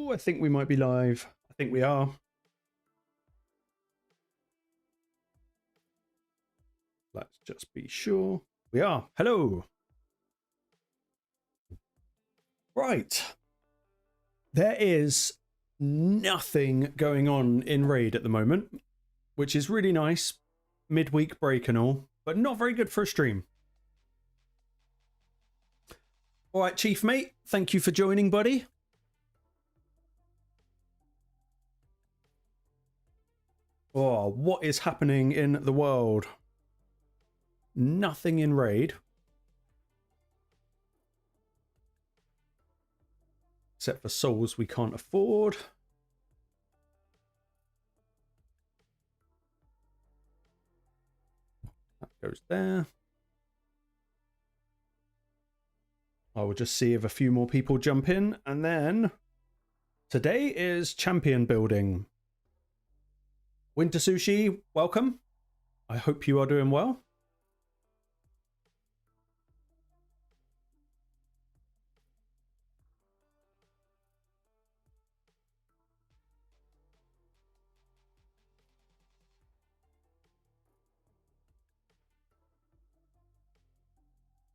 Oh, I think we might be live. I think we are. Let's just be sure. We are. Hello. Right. There is nothing going on in Raid at the moment, which is really nice. Midweek break and all, but not very good for a stream. All right, Chief Mate, thank you for joining, buddy. Oh, what is happening in the world? Nothing in Raid. Except for souls we can't afford. That goes there. I will just see if a few more people jump in. And then today is champion building. Winter Sushi, welcome. I hope you are doing well.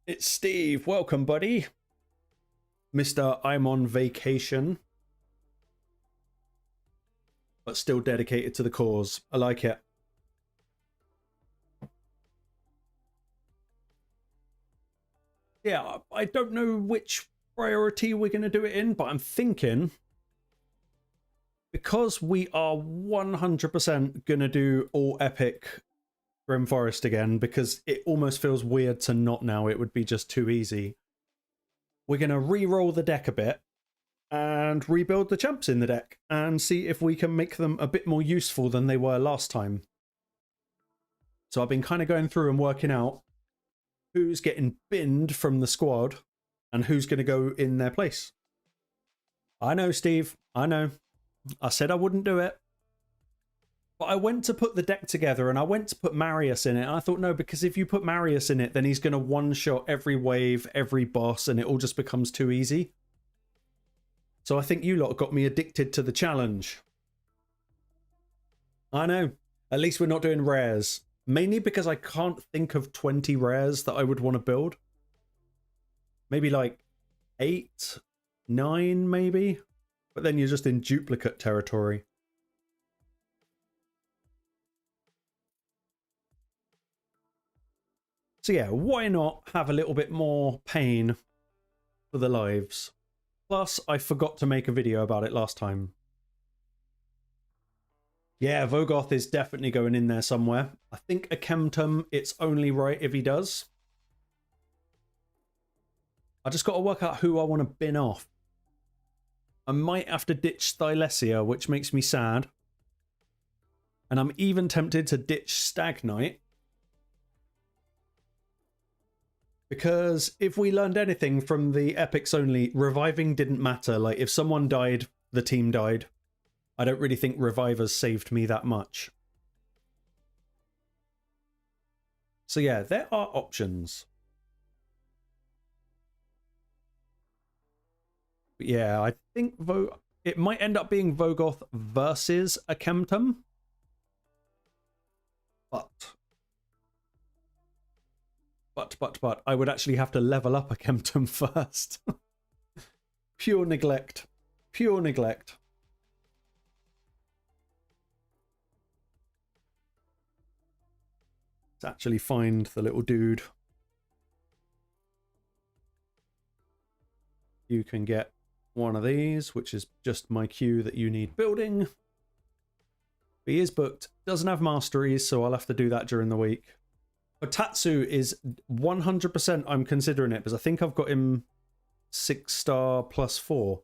It's Steve. Welcome, buddy. Mr. I'm on vacation, but still dedicated to the cause. I like it. Yeah, I don't know which priority we're going to do it in, but I'm thinking because we are 100% going to do all epic Grim Forest again, because it almost feels weird to not now. It would be just too easy. We're going to re-roll the deck a bit and rebuild the champs in the deck and see if we can make them a bit more useful than they were last time. So I've been kind of going through and working out who's getting binned from the squad and who's going to go in their place. I know, Steve. I know. I said I wouldn't do it. But I went to put the deck together and I went to put Marius in it. And I thought, no, because if you put Marius in it, then he's going to one-shot every wave, every boss, and it all just becomes too easy. So I think you lot got me addicted to the challenge. I know. At least we're not doing rares. Mainly because I can't think of 20 rares that I would want to build. Maybe like 8, 9 maybe. But then you're just in duplicate territory. So yeah, why not have a little bit more pain for the lives? Plus, I forgot to make a video about it last time. Yeah, Vogoth is definitely going in there somewhere. I think a Chemtum, it's only right if he does. I just got to work out who I want to bin off. I might have to ditch Thylesia, which makes me sad. And I'm even tempted to ditch Stag Knight. Because if we learned anything from the epics only, reviving didn't matter. Like, if someone died, the team died. I don't really think revivers saved me that much. So yeah, there are options. But yeah, I think it might end up being Vogoth versus a Chemtum. But I would actually have to level up a Chemtum first. Pure neglect. Pure neglect. Let's actually find the little dude. You can get one of these, which is just my queue that you need building. He is booked. Doesn't have masteries, so I'll have to do that during the week. But Tatsu is 100% I'm considering it, because I think I've got him 6-star plus 4.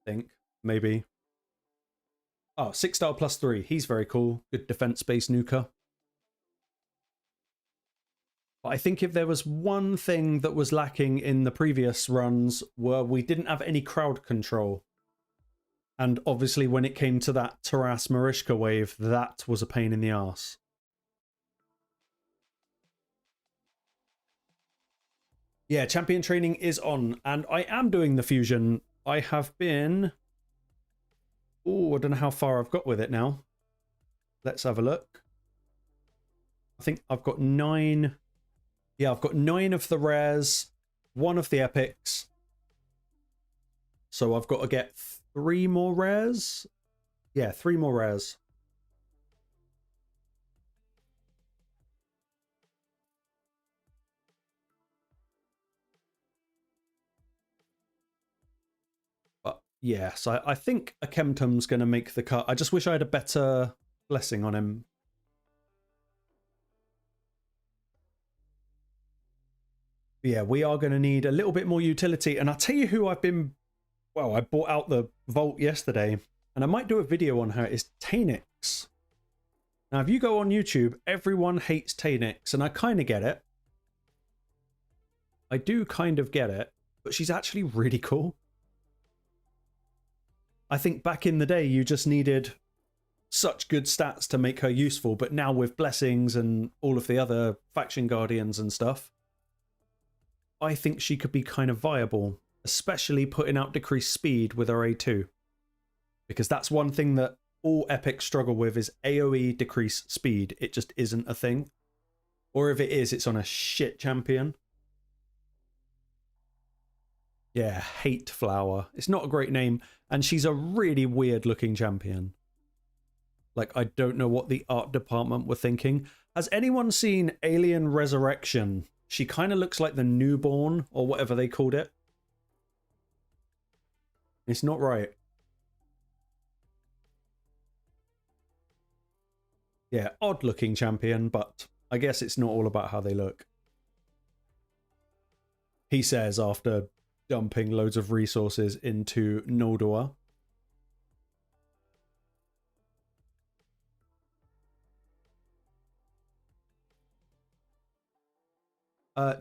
I think, maybe. Oh, 6-star plus 3. He's very cool. Good defense-based nuker. But I think if there was one thing that was lacking in the previous runs, were we didn't have any crowd control. And obviously when it came to that Taras Marishka wave, that was a pain in the arse. Yeah, champion training is on, and I am doing the fusion. I have been... Oh, I don't know how far I've got with it now. Let's have a look. I think I've got 9. Yeah, I've got 9 of the rares, 1 of the epics. So I've got to get 3 more rares. Yeah, 3 more rares. But yeah, so I think a Chemtum's going to make the cut. I just wish I had a better blessing on him. Yeah, we are going to need a little bit more utility. And I'll tell you who I've been... Well, I bought out the vault yesterday, and I might do a video on her. It's Taynix. Now, if you go on YouTube, everyone hates Taynix, and I kind of get it. I do kind of get it, but she's actually really cool. I think back in the day, you just needed such good stats to make her useful, but now with blessings and all of the other faction guardians and stuff, I think she could be kind of viable, especially putting out decreased speed with her A2. Because that's one thing that all epics struggle with is AoE decrease speed. It just isn't a thing. Or if it is, it's on a shit champion. Yeah, Hate Flower. It's not a great name, and she's a really weird looking champion. Like, I don't know what the art department were thinking. Has anyone seen Alien Resurrection? She kind of looks like the newborn, or whatever they called it. It's not right. Yeah, odd looking champion, but I guess it's not all about how they look. He says after dumping loads of resources into Noldor.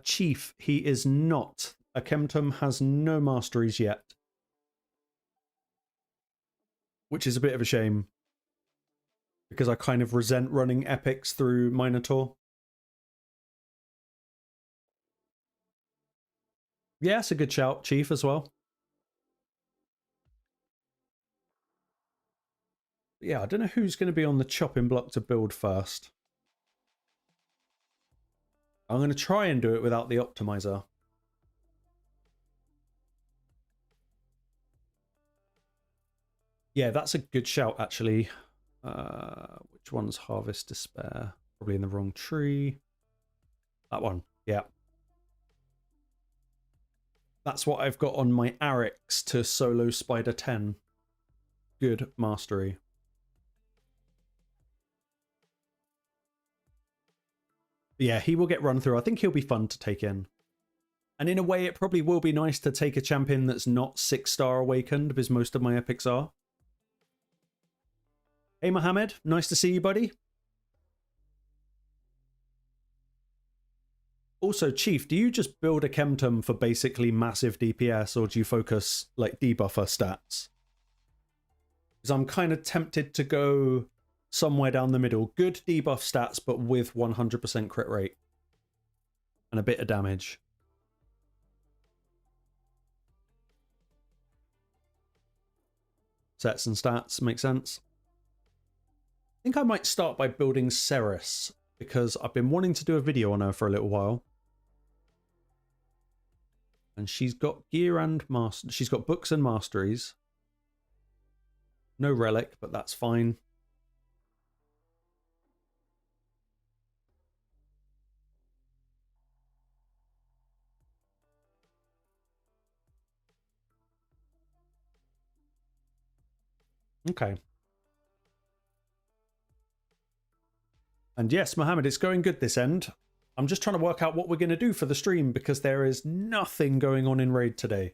Chief, he is not. A Chemtum has no masteries yet. Which is a bit of a shame. Because I kind of resent running epics through Minotaur. Yeah, it's a good shout, Chief, as well. Yeah, I don't know who's going to be on the chopping block to build first. I'm going to try and do it without the optimizer. Yeah, that's a good shout, actually. Which one's Harvest Despair? Probably in the wrong tree. That one, yeah. That's what I've got on my Arix to solo Spider 10. Good mastery. Yeah, he will get run through. I think he'll be fun to take in. And in a way, it probably will be nice to take a champion that's not 6-star awakened, because most of my epics are. Hey, Mohammed. Nice to see you, buddy. Also, Chief, do you just build a Chemtum for basically massive DPS, or do you focus, like, debuffer stats? Because I'm kind of tempted to go somewhere down the middle. Good debuff stats, but with 100% crit rate. And a bit of damage. Sets and stats, make sense? I think I might start by building Ceres, because I've been wanting to do a video on her for a little while. And she's got gear and master. She's got books and masteries. No relic, but that's fine. Okay. And yes, Mohammed, it's going good this end. I'm just trying to work out what we're going to do for the stream, because there is nothing going on in Raid today.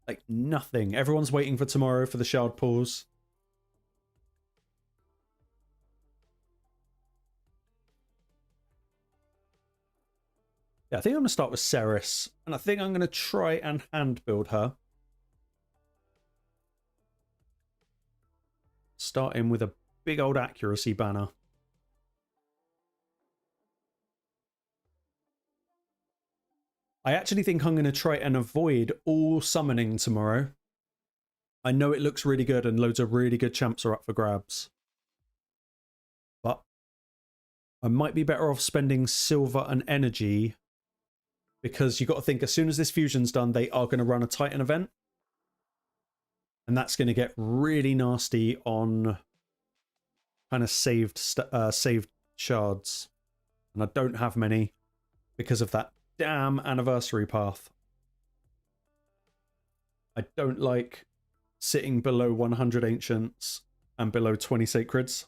Like, nothing. Everyone's waiting for tomorrow for the shard pools. Yeah, I think I'm going to start with Ceres. And I think I'm going to try and hand build her. Starting with a big old accuracy banner. I actually think I'm going to try and avoid all summoning tomorrow. I know it looks really good and loads of really good champs are up for grabs. But I might be better off spending silver and energy, because you got to think, as soon as this fusion's done, they are going to run a Titan event. And that's going to get really nasty on kind of saved shards. And I don't have many because of that damn anniversary path. I don't like sitting below 100 ancients and below 20 sacreds.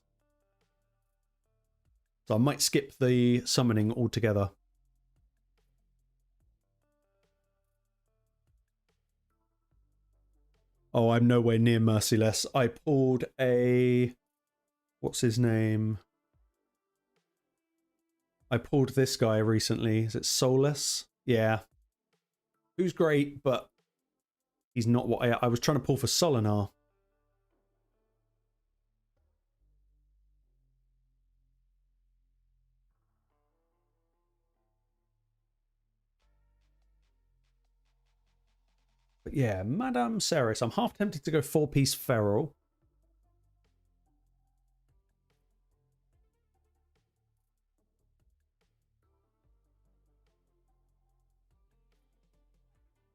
So I might skip the summoning altogether. Oh, I'm nowhere near merciless. I pulled a... What's his name? I pulled this guy recently. Is it Soulless? Yeah. Who's great, but he's not what I was trying to pull for Solinar. But yeah, Madame Ceres. I'm half tempted to go 4-piece Feral.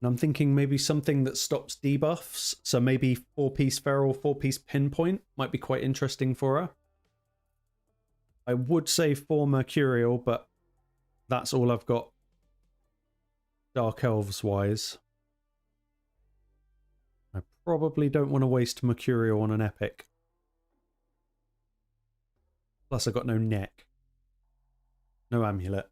And I'm thinking maybe something that stops debuffs. So maybe 4-piece Feral, 4-piece Pinpoint might be quite interesting for her. I would say 4 Mercurial, but that's all I've got Dark Elves wise. I probably don't want to waste Mercurial on an epic. Plus I got no neck. No amulet.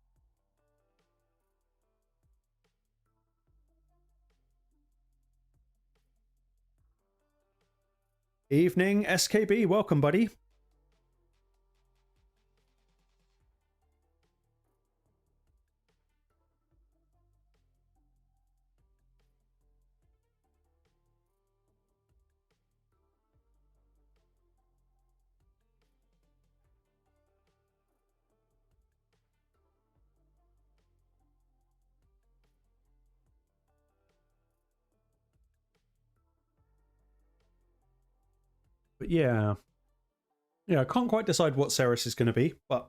Evening, SKB. Welcome, buddy. But yeah. Yeah, I can't quite decide what Ceres is going to be, but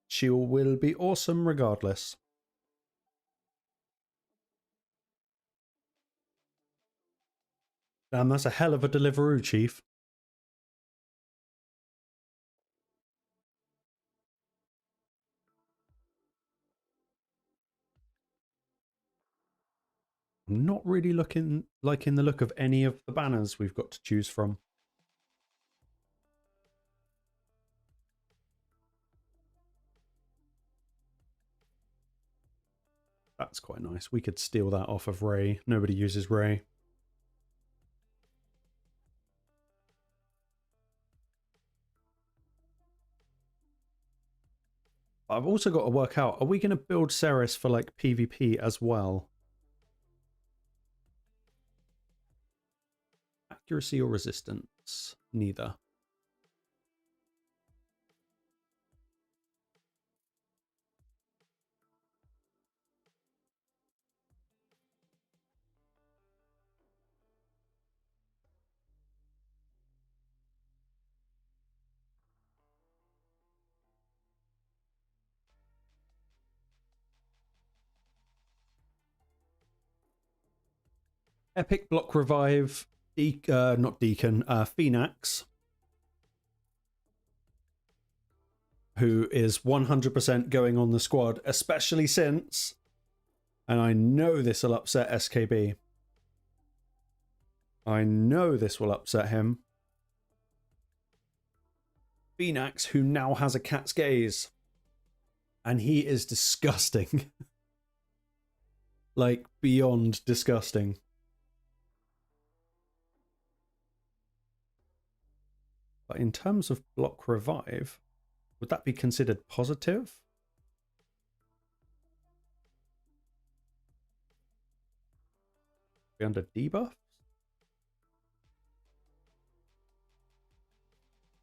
she will be awesome regardless. Damn, that's a hell of a Deliveroo, Chief. I'm not really liking the look of any of the banners we've got to choose from. That's quite nice. We could steal that off of Ray. Nobody uses Ray. I've also got to work out, are we going to build Ceres for like PvP as well? Accuracy or resistance? Neither. Epic block revive, not Deacon, Phoenix, who is 100% going on the squad, especially since, and I know this will upset SKB. I know this will upset him. Phoenix, who now has a cat's gaze. And he is disgusting. Like, beyond disgusting. But in terms of block revive, would that be considered positive? Be under debuff?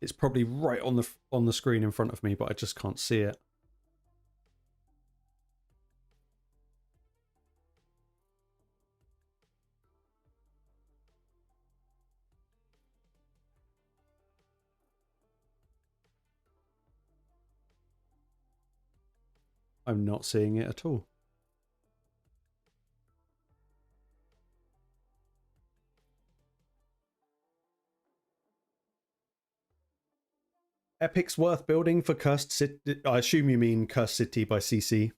It's probably right on the screen in front of me, but I just can't see it. I'm not seeing it at all. Epic's worth building for Cursed City. I assume you mean Cursed City by CC.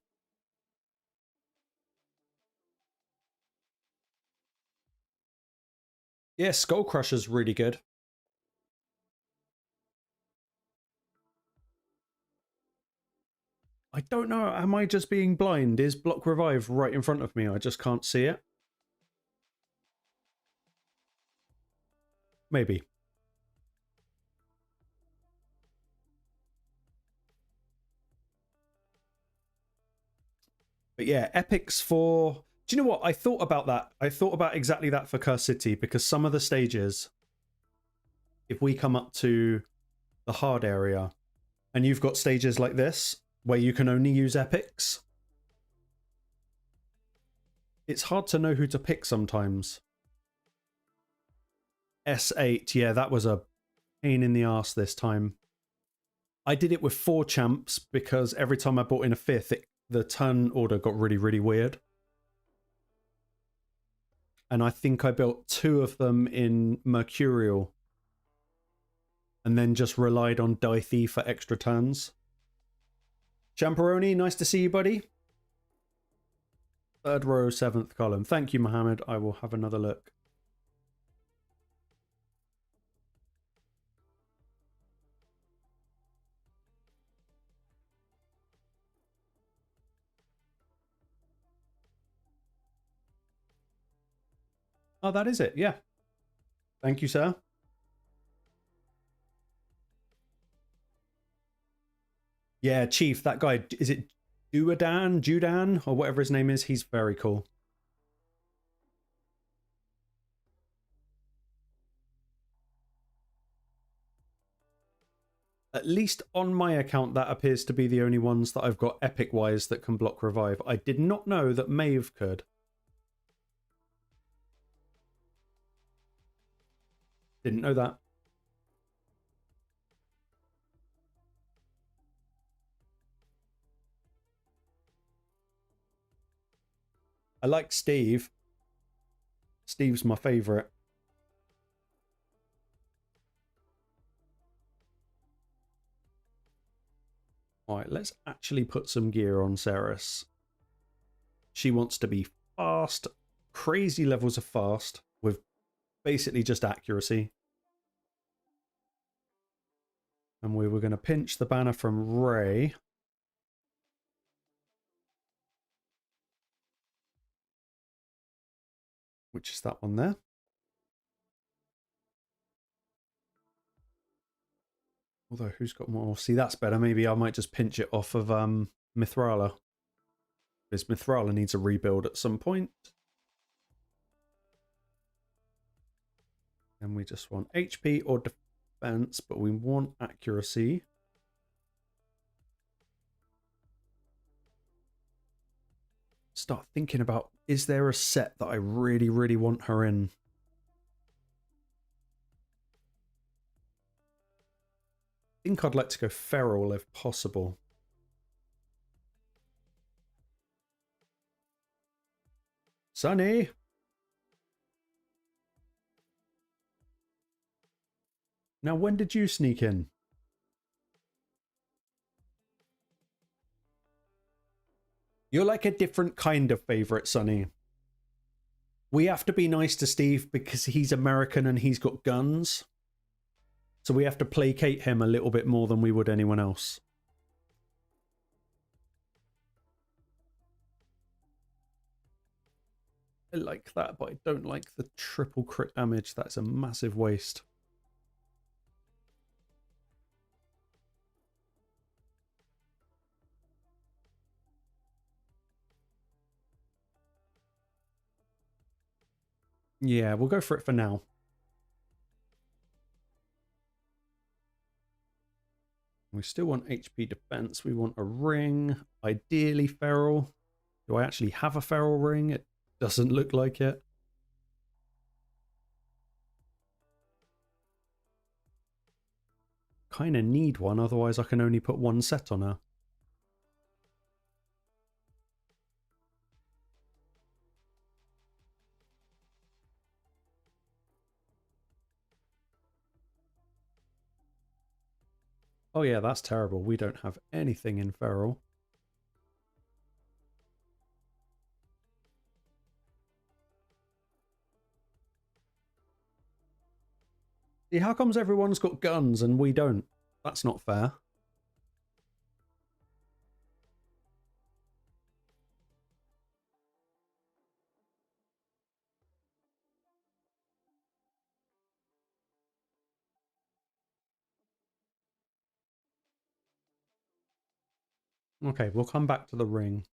Yeah, Skull Crusher's really good. I don't know. Am I just being blind? Is Block Revive right in front of me? I just can't see it. Maybe. But yeah, Epics for... Do you know what? I thought about that. I thought about exactly that for Cursed City, because some of the stages, if we come up to the hard area, and you've got stages like this, where you can only use Epics, it's hard to know who to pick sometimes. S8, yeah, that was a pain in the arse this time. I did it with 4 champs, because every time I brought in a 5th, the turn order got really, really weird. And I think I built 2 of them in Mercurial, and then just relied on Dythe for extra turns. Champeroni, nice to see you, buddy. 3rd row, 7th column. Thank you, Mohammed. I will have another look. Oh, that is it. Yeah. Thank you, sir. Yeah, Chief, that guy, is it Judan, or whatever his name is? He's very cool. At least on my account, that appears to be the only ones that I've got epic-wise that can block revive. I did not know that Maeve could. Didn't know that. I like Steve. Steve's my favourite. Alright, let's actually put some gear on Ceres. She wants to be fast, crazy levels of fast, with basically just accuracy. And we were going to pinch the banner from Ray. Which is that one there. Although, who's got more? See, that's better. Maybe I might just pinch it off of Mithrala. Because Mithrala needs a rebuild at some point. And we just want HP or defense, but we want accuracy. Start thinking about, is there a set that I really, really want her in? I think I'd like to go feral if possible. Sunny! Now, when did you sneak in? You're like a different kind of favourite, Sonny. We have to be nice to Steve because he's American and he's got guns. So we have to placate him a little bit more than we would anyone else. I like that, but I don't like the triple crit damage. That's a massive waste. Yeah, we'll go for it for now. We still want HP defense. We want a ring. Ideally feral. Do I actually have a feral ring? It doesn't look like it. Kind of need one, otherwise I can only put one set on her. Oh yeah, that's terrible. We don't have anything in feral. See, how comes everyone's got guns and we don't? That's not fair. Okay, we'll come back to the ring.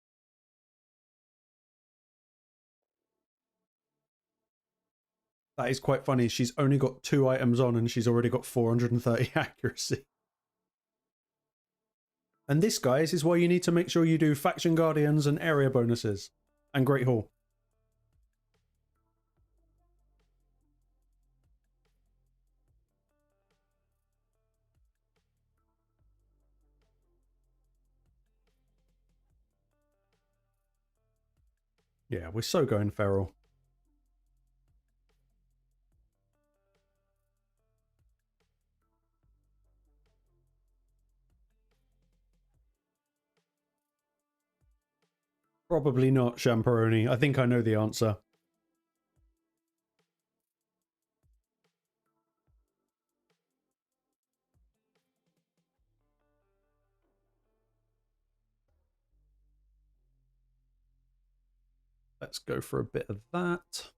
That is quite funny. She's only got 2 items on and she's already got 430 accuracy. And this, guys, is why you need to make sure you do Faction Guardians and area bonuses. And Great Hall. Yeah, we're so going feral. Probably not, Champeroni. I think I know the answer. Let's go for a bit of that.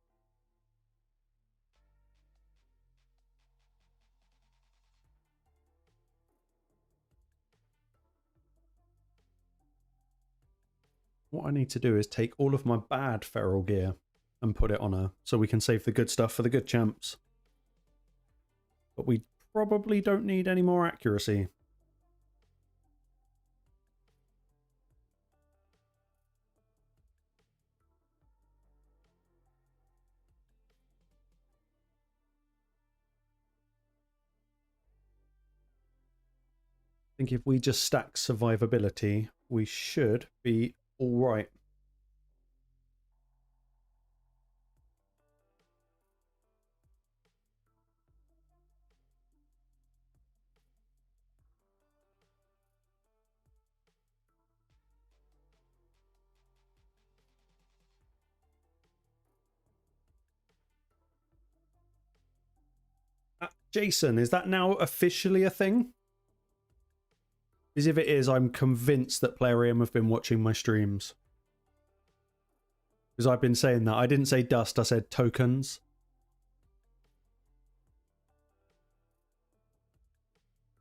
What I need to do is take all of my bad feral gear and put it on her so we can save the good stuff for the good champs. But we probably don't need any more accuracy. I think if we just stack survivability, we should be all right. Jason, is that now officially a thing? Because if it is, I'm convinced that Plarium have been watching my streams. Because I've been saying that. I didn't say dust, I said tokens.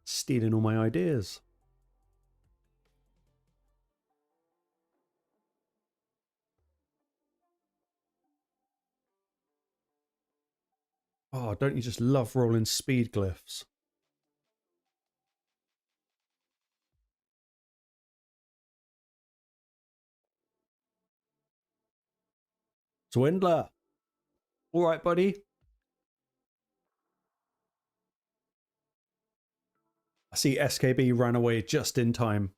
Stealing all my ideas. Oh, don't you just love rolling speed glyphs? Swindler! All right, buddy. I see SKB ran away just in time.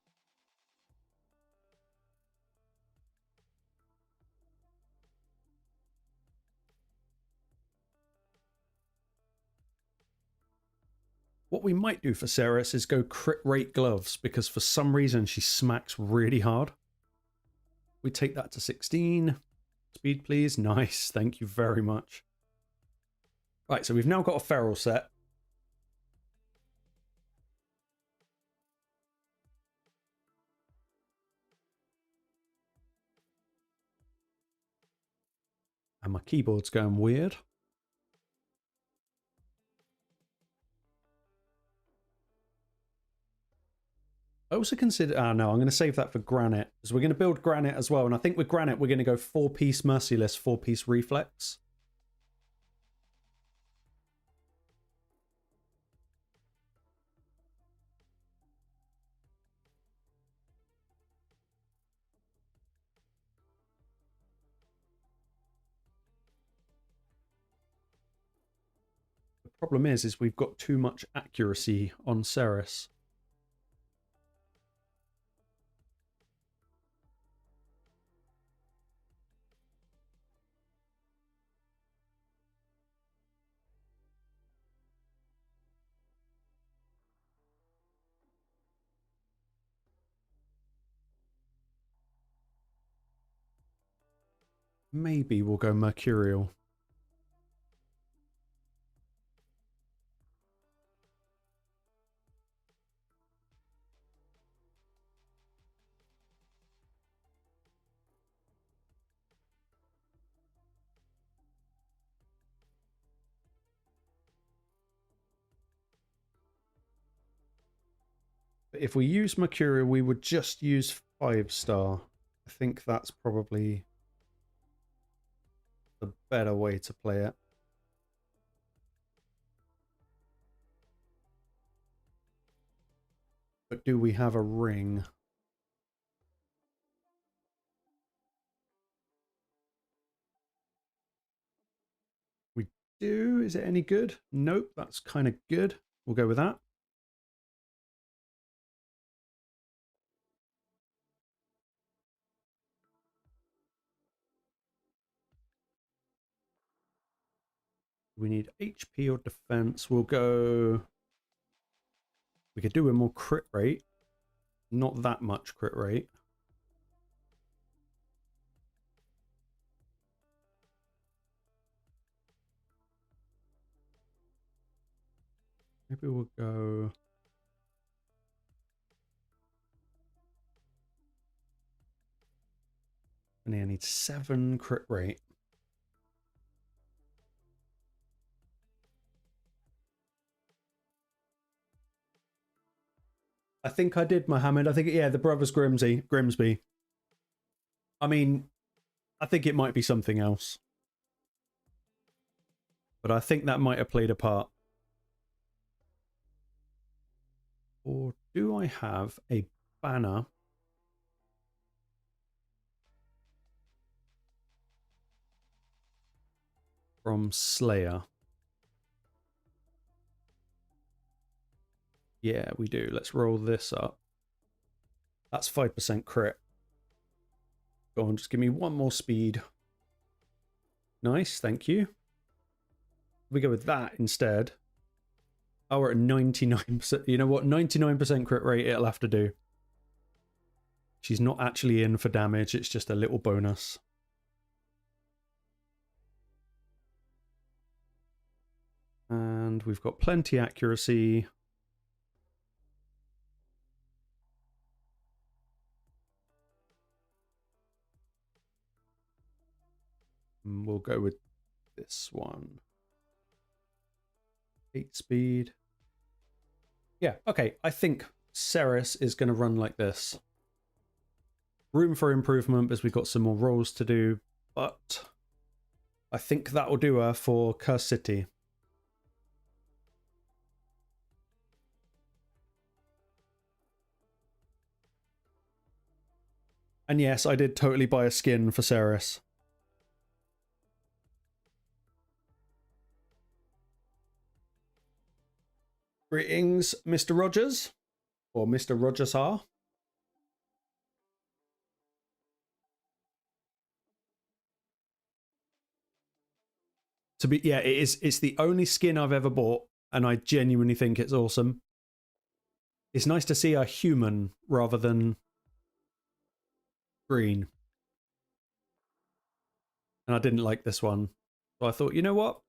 What we might do for Ceres is go crit rate gloves, because for some reason she smacks really hard. We take that to 16. Speed, please. Nice. Thank you very much. Right, so we've now got a feral set. And my keyboard's going weird. I also consider... Oh, no, I'm going to save that for Granite. Because we're going to build Granite as well. And I think with Granite, we're going to go 4-piece Merciless, 4-piece Reflex. The problem is we've got too much accuracy on Ceres. Maybe we'll go Mercurial. If we use Mercurial, we would just use 5-star. I think that's probably the better way to play it. But do we have a ring? We do. Is it any good? Nope, that's kind of good. We'll go with that. We need HP or defense. We'll go... We could do a more crit rate. Not that much crit rate. Maybe we'll go... And I need 7 crit rate. I think I did, Mohammed. I think, yeah, the Brothers Grimsby. I mean, I think it might be something else. But I think that might have played a part. Or do I have a banner from Slayer? Yeah, we do. Let's roll this up. That's 5% crit. Go on, just give me one more speed. Nice, thank you. We go with that instead. Oh, we're at 99%. You know what? 99% crit rate it'll have to do. She's not actually in for damage. It's just a little bonus. And we've got plenty accuracy. And we'll go with this one. 8 speed. Yeah, okay. I think Ceres is going to run like this. Room for improvement because we've got some more rolls to do, but I think that will do her for Curse City. And yes, I did totally buy a skin for Ceres. Greetings, Mr. Rogers. Or Mr. Rogers R. To be, yeah, it's the only skin I've ever bought, and I genuinely think it's awesome. It's nice to see a human rather than green. And I didn't like this one. So I thought, you know what?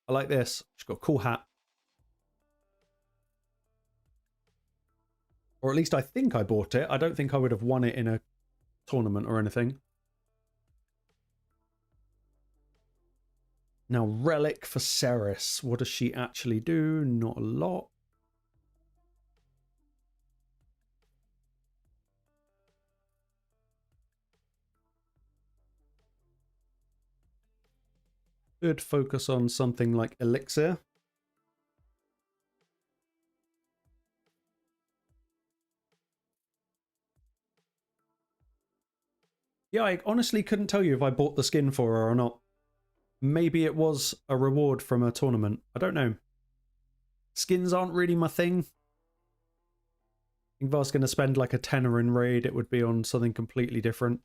I like this. She's got a cool hat. Or at least I think I bought it. I don't think I would have won it in a tournament or anything. Now, Relic for Ceres. What does she actually do? Not a lot. Could focus on something like Elixir. Yeah, I honestly couldn't tell you if I bought the skin for her or not. Maybe it was a reward from a tournament. I don't know. Skins aren't really my thing. I think if I was going to spend like a tenner in raid, it would be on something completely different.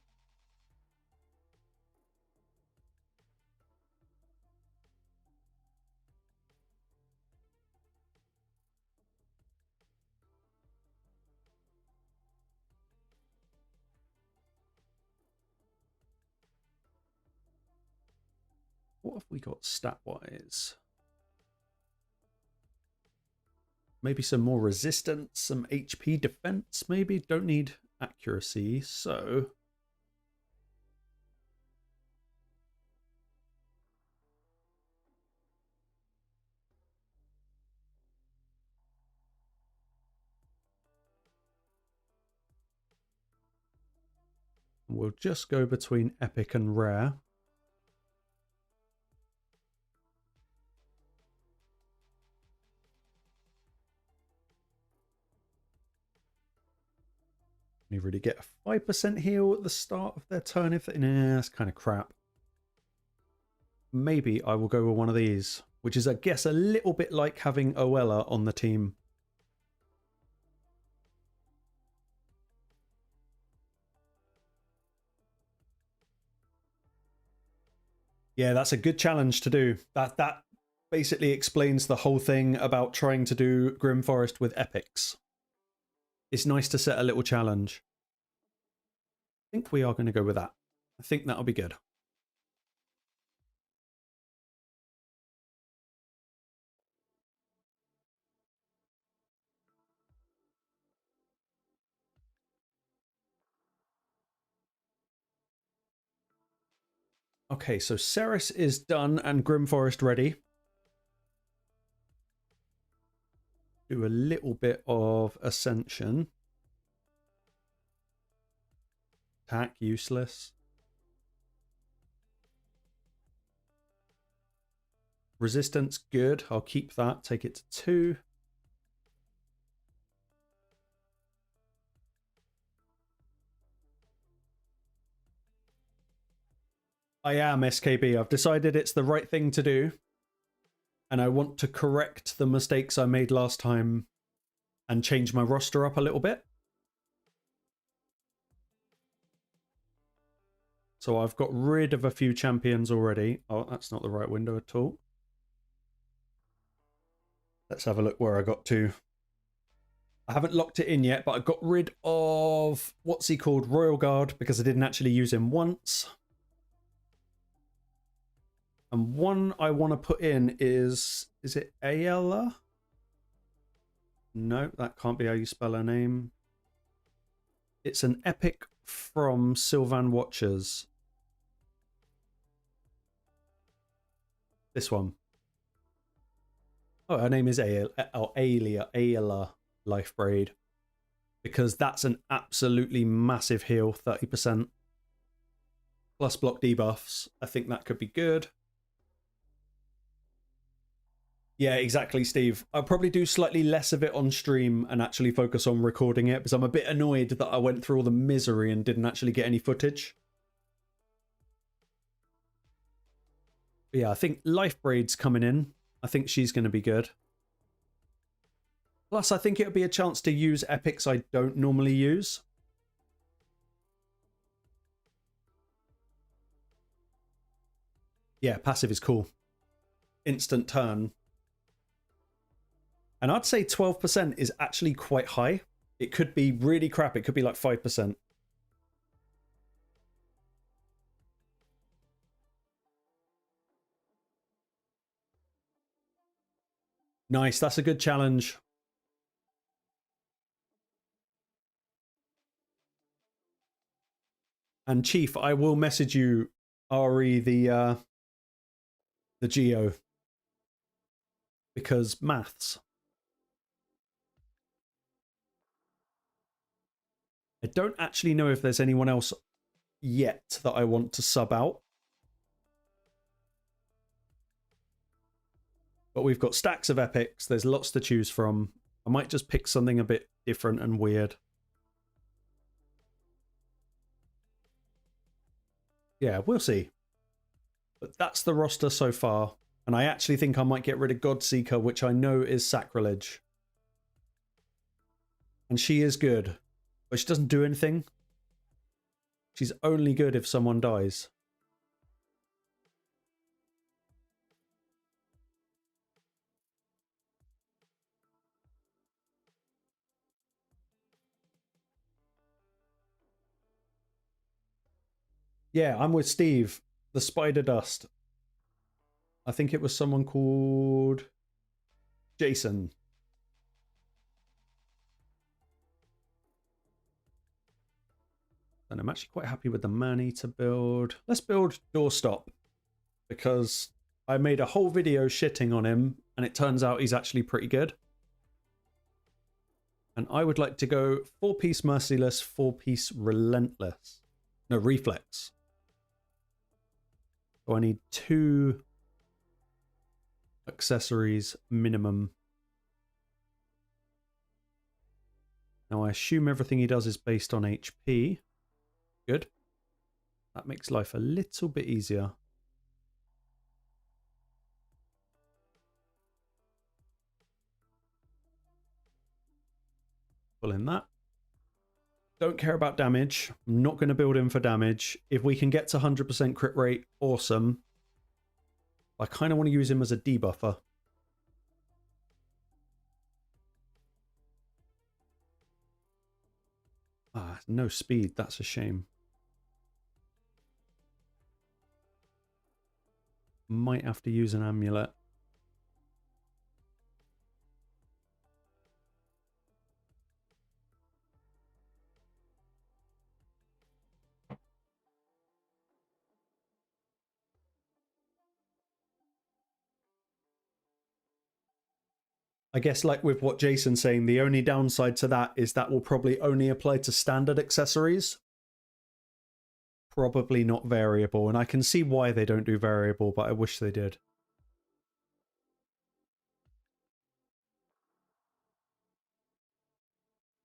What have we got stat-wise? Maybe some more resistance, some HP defense, maybe. Don't need accuracy, so... We'll just go between epic and rare. You really get a 5% heal at the start of their turn if they... Nah, that's kind of crap. Maybe I will go with one of these, which is, I guess, a little bit like having Oella on the team. Yeah, that's a good challenge to do. That basically explains the whole thing about trying to do Grim Forest with epics. It's nice to set a little challenge. I think we are going to go with that. I think that'll be good. Okay, so Ceres is done and Grim Forest ready. Do a little bit of Ascension. Attack, useless. Resistance, good. I'll keep that. Take it to 2. I am SKB. I've decided it's the right thing to do. And I want to correct the mistakes I made last time and change my roster up a little bit. So I've got rid of a few champions already. Oh, that's not the right window at all. Let's have a look where I got to. I haven't locked it in yet, but I got rid of, what's he called, Royal Guard, because I didn't actually use him once. And one I want to put in is it Ayala? No, that can't be how you spell her name. It's an epic from Sylvan Watchers. This one. Oh, her name is Ayala Lifebraid. Because that's an absolutely massive heal, 30%. Plus block debuffs. I think that could be good. Yeah, exactly, Steve. I'll probably do slightly less of it on stream and actually focus on recording it because I'm a bit annoyed that I went through all the misery and didn't actually get any footage. But yeah, I think Lifebraid's coming in. I think she's going to be good. Plus, I think it'll be a chance to use epics I don't normally use. Yeah, passive is cool. Instant turn. And I'd say 12% is actually quite high. It could be really crap. It could be like 5%. Nice. That's a good challenge. And Chief, I will message you, Ari, the Geo. Because maths. I don't actually know if there's anyone else yet that I want to sub out. But we've got stacks of epics. There's lots to choose from. I might just pick something a bit different and weird. Yeah, we'll see. But that's the roster so far. And I actually think I might get rid of Godseeker, which I know is sacrilege. And she is good. But she doesn't do anything. She's only good if someone dies. Yeah, I'm with Steve. The spider dust. I think it was someone called Jason. And I'm actually quite happy with the man-eater build. Let's build doorstop, because I made a whole video shitting on him, and it turns out he's actually pretty good. And I would like to go 4-piece merciless, 4-piece relentless. No, reflex. So I need 2 accessories minimum. Now I assume everything he does is based on HP. Good. That makes life a little bit easier. Pull in that. Don't care about damage. I'm not going to build in for damage. If we can get to 100% crit rate, awesome. I kind of want to use him as a debuffer. Ah, no speed. That's a shame. Might have to use an amulet. I guess like with what Jason's saying, the only downside to that is that will probably only apply to standard accessories. Probably not variable, and I can see why they don't do variable, but I wish they did.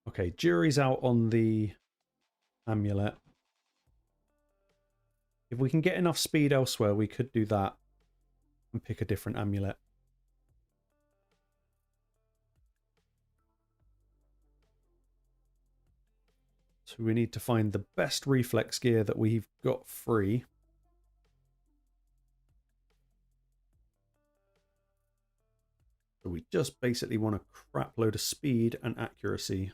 Okay, jury's out on the amulet. If we can get enough speed elsewhere, we could do that and pick a different amulet. So we need to find the best reflex gear that we've got free. So we just basically want a crap load of speed and accuracy.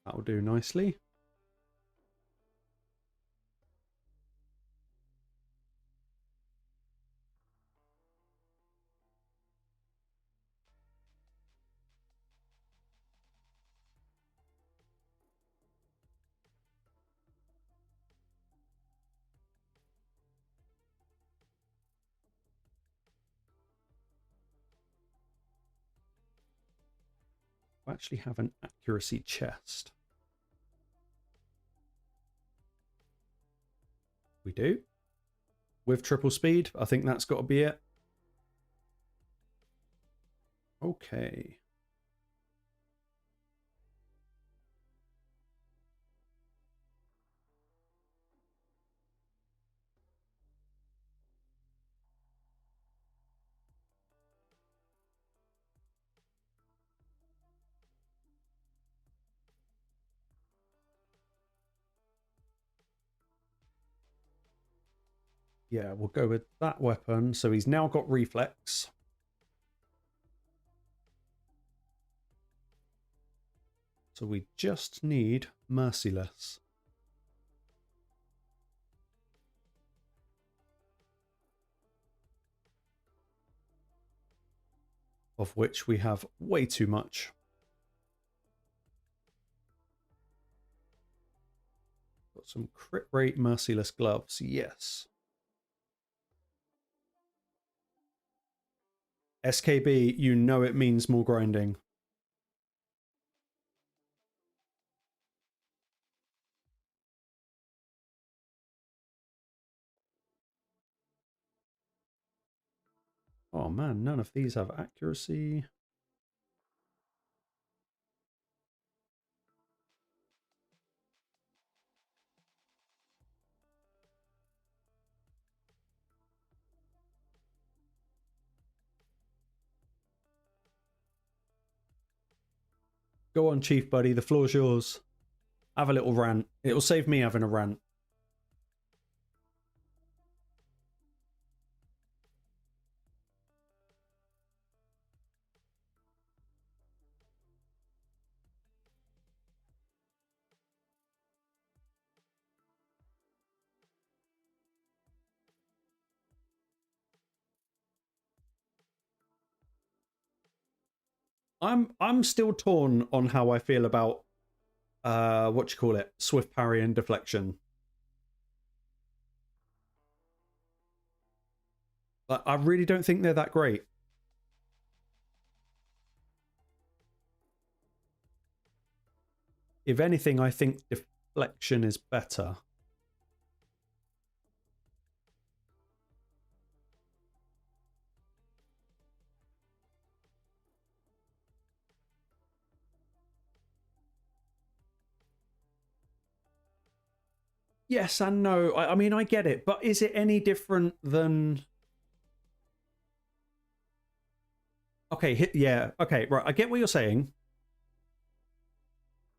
That'll do nicely. We actually have an accuracy chest. We do. With triple speed, I think that's got to be it. Okay. Yeah, we'll go with that weapon. So he's now got reflex. So we just need merciless. Of which we have way too much. Got some crit rate merciless gloves, yes. SKB, you know it means more grinding. Oh man, none of these have accuracy. Go on, Chief Buddy, the floor's yours. Have a little rant. It'll save me having a rant. I'm still torn on how I feel about what you call it, swift parry and deflection. I really don't think they're that great. If anything, I think deflection is better. Yes and no. I mean, I get it, but is it any different than... Okay, yeah, okay, right. I get what you're saying.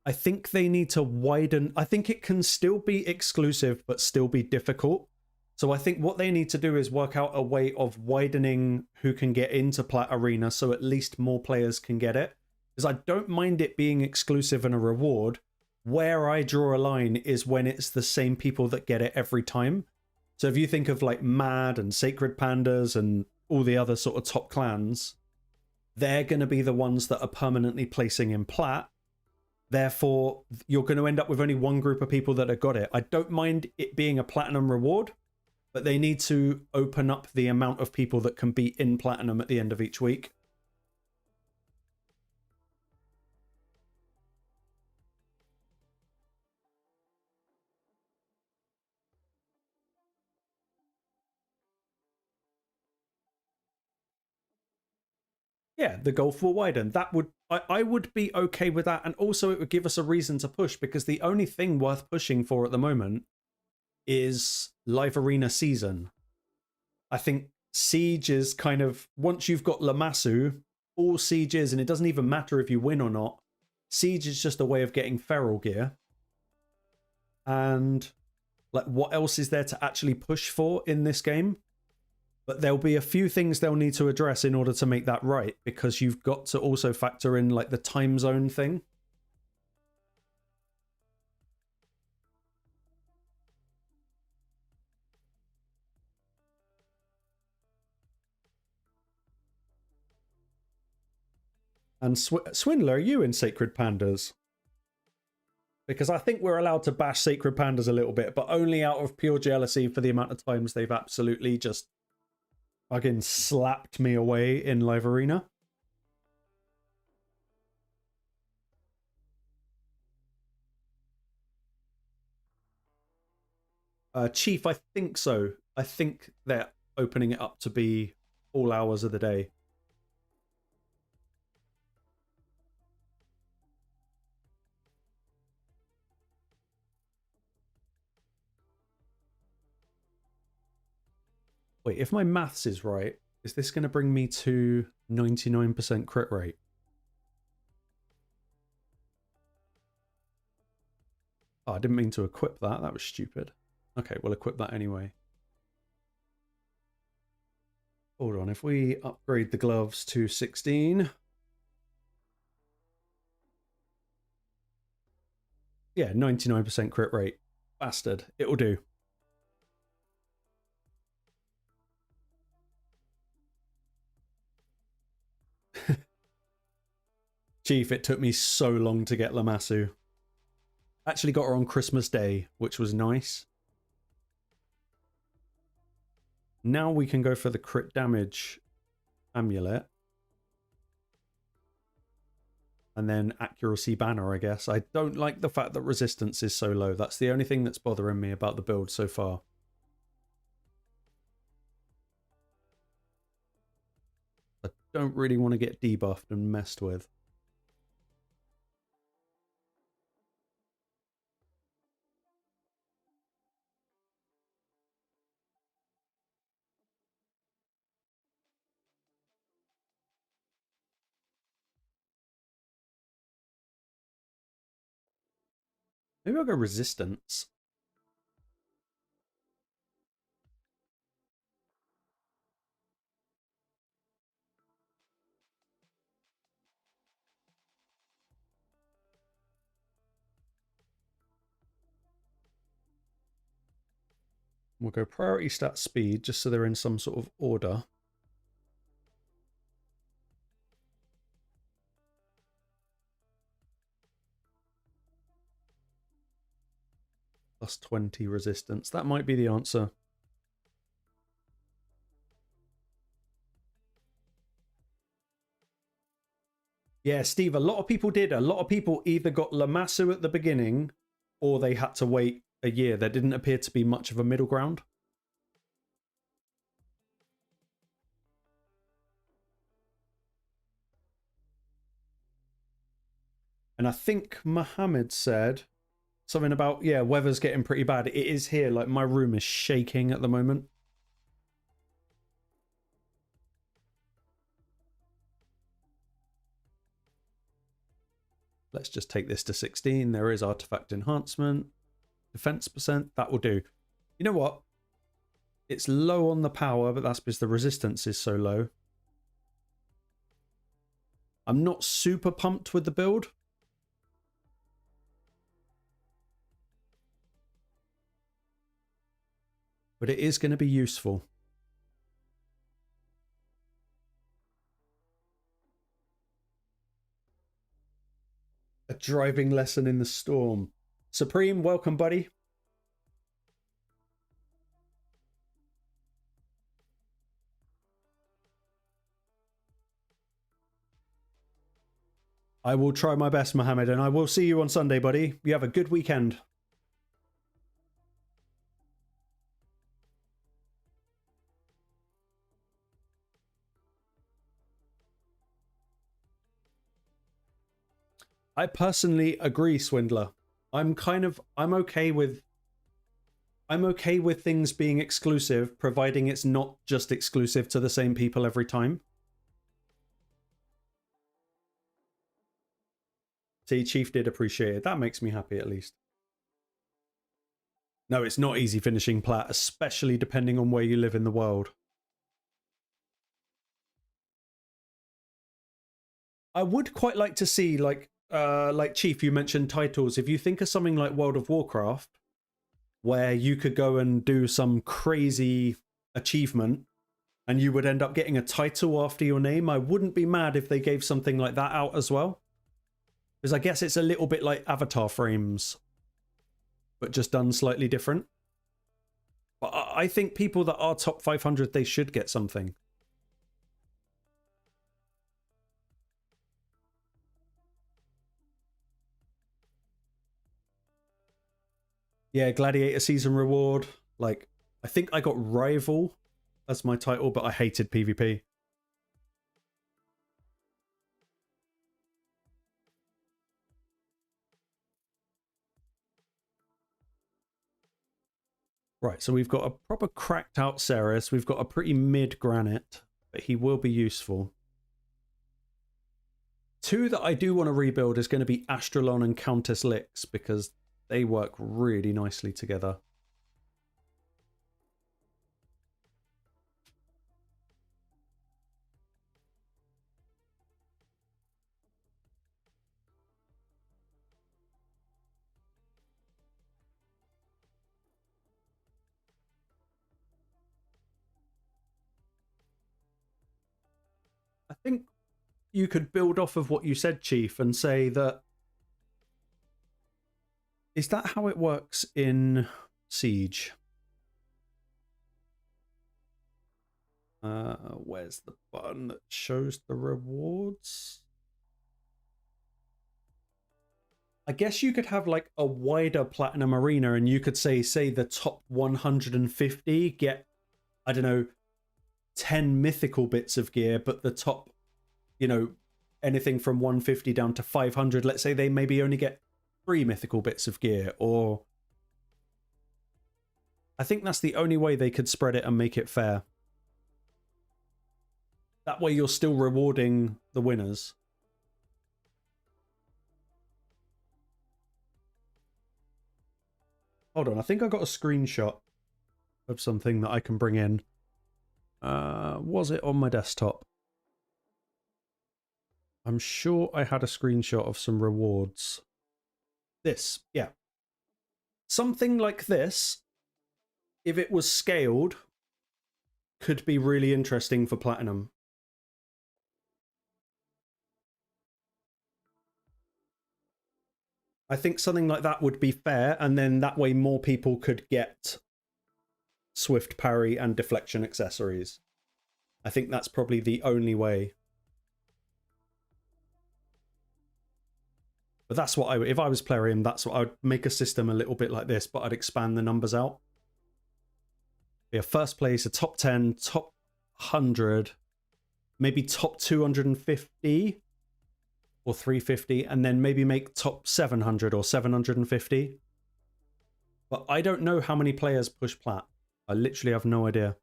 I think they need to widen. I think it can still be exclusive, but still be difficult. So I think what they need to do is work out a way of widening who can get into Plat Arena so at least more players can get it. Because I don't mind it being exclusive and a reward. Where I draw a line is when it's the same people that get it every time. So if you think of like Mad and Sacred Pandas and all the other sort of top clans, they're going to be the ones that are permanently placing in Plat. Therefore, you're going to end up with only one group of people that have got it. I don't mind it being a platinum reward, but they need to open up the amount of people that can be in platinum at the end of each week. Yeah, the gulf will widen. That would I would be okay with that, and also it would give us a reason to push, because the only thing worth pushing for at the moment is live arena season. I think Siege is kind of, once you've got Lamassu, all Siege is, and it doesn't even matter if you win or not, Siege is just a way of getting feral gear. And like, what else is there to actually push for in this game? But there'll be a few things they'll need to address in order to make that right, because you've got to also factor in like the time zone thing. And Swindler, are you in Sacred Pandas? Because I think we're allowed to bash Sacred Pandas a little bit, but only out of pure jealousy for the amount of times they've absolutely just fucking slapped me away in live arena. Chief, I think so. I think they're opening it up to be all hours of the day. Wait, if my maths is right, is this going to bring me to 99% crit rate? Oh, I didn't mean to equip that. That was stupid. Okay, we'll equip that anyway. Hold on, if we upgrade the gloves to 16... Yeah, 99% crit rate. Bastard. It'll do. Chief, it took me so long to get Lamassu. Actually got her on Christmas Day, which was nice. Now we can go for the crit damage amulet. And then accuracy banner, I guess. I don't like the fact that resistance is so low. That's the only thing that's bothering me about the build so far. I don't really want to get debuffed and messed with. Maybe I'll go resistance. We'll go priority stat speed, just so they're in some sort of order. Plus 20 resistance. That might be the answer. Yeah, Steve, a lot of people did. A lot of people either got Lamassu at the beginning or they had to wait a year. There didn't appear to be much of a middle ground. And I think Mohammed said something about, yeah, weather's getting pretty bad. It is here. Like, my room is shaking at the moment. Let's just take this to 16. There is artifact enhancement. Defense percent. That will do. You know what? It's low on the power, but that's because the resistance is so low. I'm not super pumped with the build. But it is going to be useful. A driving lesson in the storm. Supreme, welcome, buddy. I will try my best, Mohammed, and I will see you on Sunday, buddy. You have a good weekend. I personally agree, Swindler. I'm okay with things being exclusive, providing it's not just exclusive to the same people every time. See, Chief did appreciate it. That makes me happy, at least. No, it's not easy finishing plat, especially depending on where you live in the world. I would quite like to see, like Chief, you mentioned titles. If you think of something like World of Warcraft, where you could go and do some crazy achievement and you would end up getting a title after your name, I wouldn't be mad if they gave something like that out as well. Because I guess it's a little bit like avatar frames, but just done slightly different. But I think people that are top 500, they should get something. Yeah, Gladiator season reward. Like, I think I got Rival as my title, but I hated PvP. Right, so we've got a proper cracked out Ceres. We've got a pretty mid Granite, but he will be useful. Two that I do want to rebuild is going to be Astralon and Countess Lix, because they work really nicely together. I think you could build off of what you said, Chief, and say that... Is that how it works in Siege? Where's the button that shows the rewards? I guess you could have like a wider Platinum Arena and you could say the top 150 get, I don't know, 10 mythical bits of gear, but the top, you know, anything from 150 down to 500, let's say they maybe only get 3 mythical bits of gear, or... I think that's the only way they could spread it and make it fair. That way you're still rewarding the winners. Hold on, I think I got a screenshot of something that I can bring in. Was it on my desktop? I'm sure I had a screenshot of some rewards. This, yeah. Something like this, if it was scaled, could be really interesting for Platinum. I think something like that would be fair, and then that way more people could get swift parry and deflection accessories. I think that's probably the only way. But that's what I would, if I was playing, that's what I would make a system a little bit like this, but I'd expand the numbers out. Yeah, first place, a top 10, top 100, maybe top 250 or 350, and then maybe make top 700 or 750. But I don't know how many players push plat. I literally have no idea.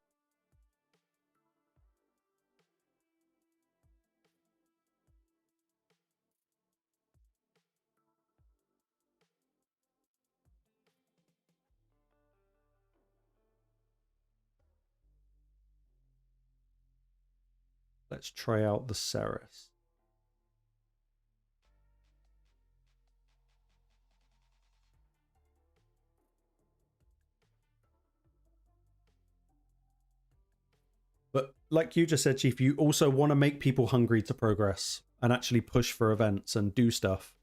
Let's try out the Ceres. But like you just said, Chief, you also want to make people hungry to progress and actually push for events and do stuff.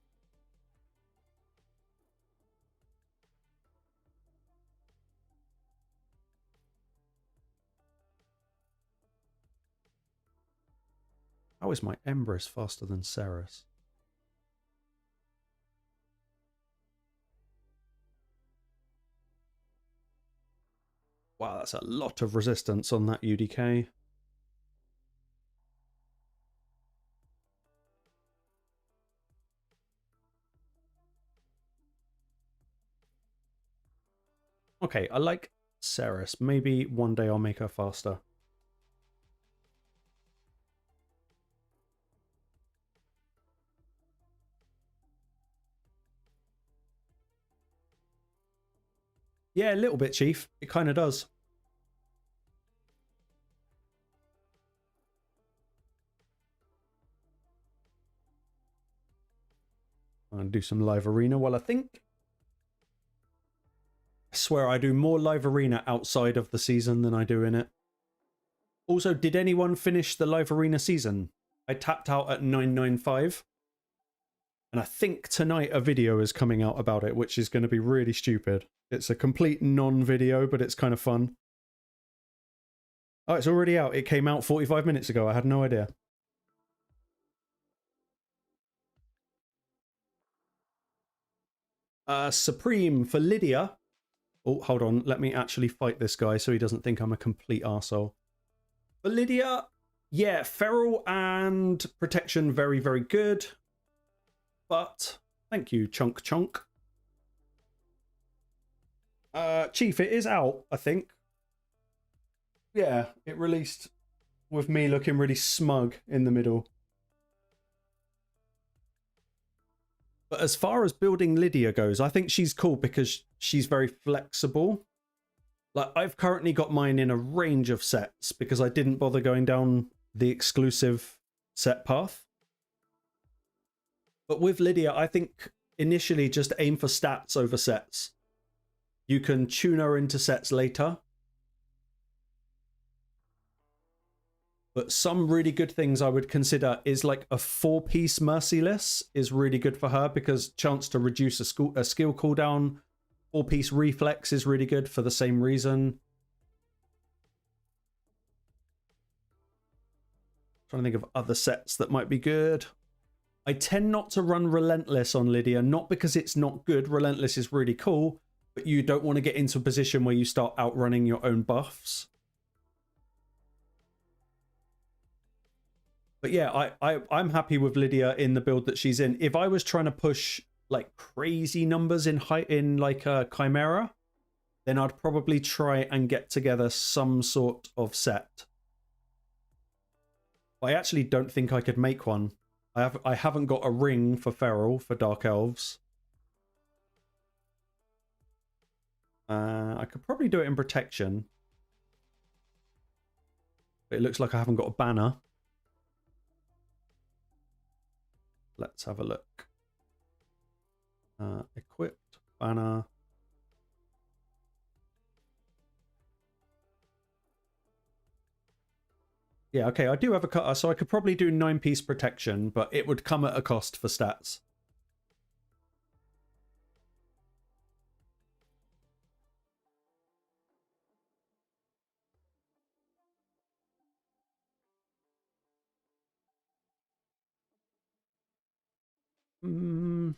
How is my Empress faster than Ceres? Wow, that's a lot of resistance on that UDK. Okay, I like Ceres. Maybe one day I'll make her faster. Yeah, a little bit, Chief. It kind of does. I'm going to do some live arena while I think. I swear I do more live arena outside of the season than I do in it. Also, did anyone finish the live arena season? I tapped out at 995. And I think tonight a video is coming out about it, which is going to be really stupid. It's a complete non-video, but it's kind of fun. Oh, it's already out. It came out 45 minutes ago. I had no idea. Supreme for Lydia. Oh, hold on. Let me actually fight this guy so he doesn't think I'm a complete arsehole. For Lydia, yeah, Feral and Protection, very, very good. But, thank you, Chunk Chunk. Chief, it is out, I think. Yeah, it released with me looking really smug in the middle. But as far as building Lydia goes, I think she's cool because she's very flexible. Like, I've currently got mine in a range of sets because I didn't bother going down the exclusive set path. But with Lydia, I think initially just aim for stats over sets. You can tune her into sets later. But some really good things I would consider is like a 4-piece Merciless is really good for her because chance to reduce a skill cooldown. 4-piece Reflex is really good for the same reason. Trying to think of other sets that might be good. I tend not to run Relentless on Lydia, not because it's not good. Relentless is really cool, but you don't want to get into a position where you start outrunning your own buffs. But yeah, I'm happy with Lydia in the build that she's in. If I was trying to push like crazy numbers in like a Chimera, then I'd probably try and get together some sort of set. I actually don't think I could make one. I haven't got a ring for Feral for Dark Elves. I could probably do it in Protection. But it looks like I haven't got a banner. Let's have a look. Equipped, banner. Yeah, okay, I do have a cutter, so I could probably do 9-piece Protection, but it would come at a cost for stats. Hold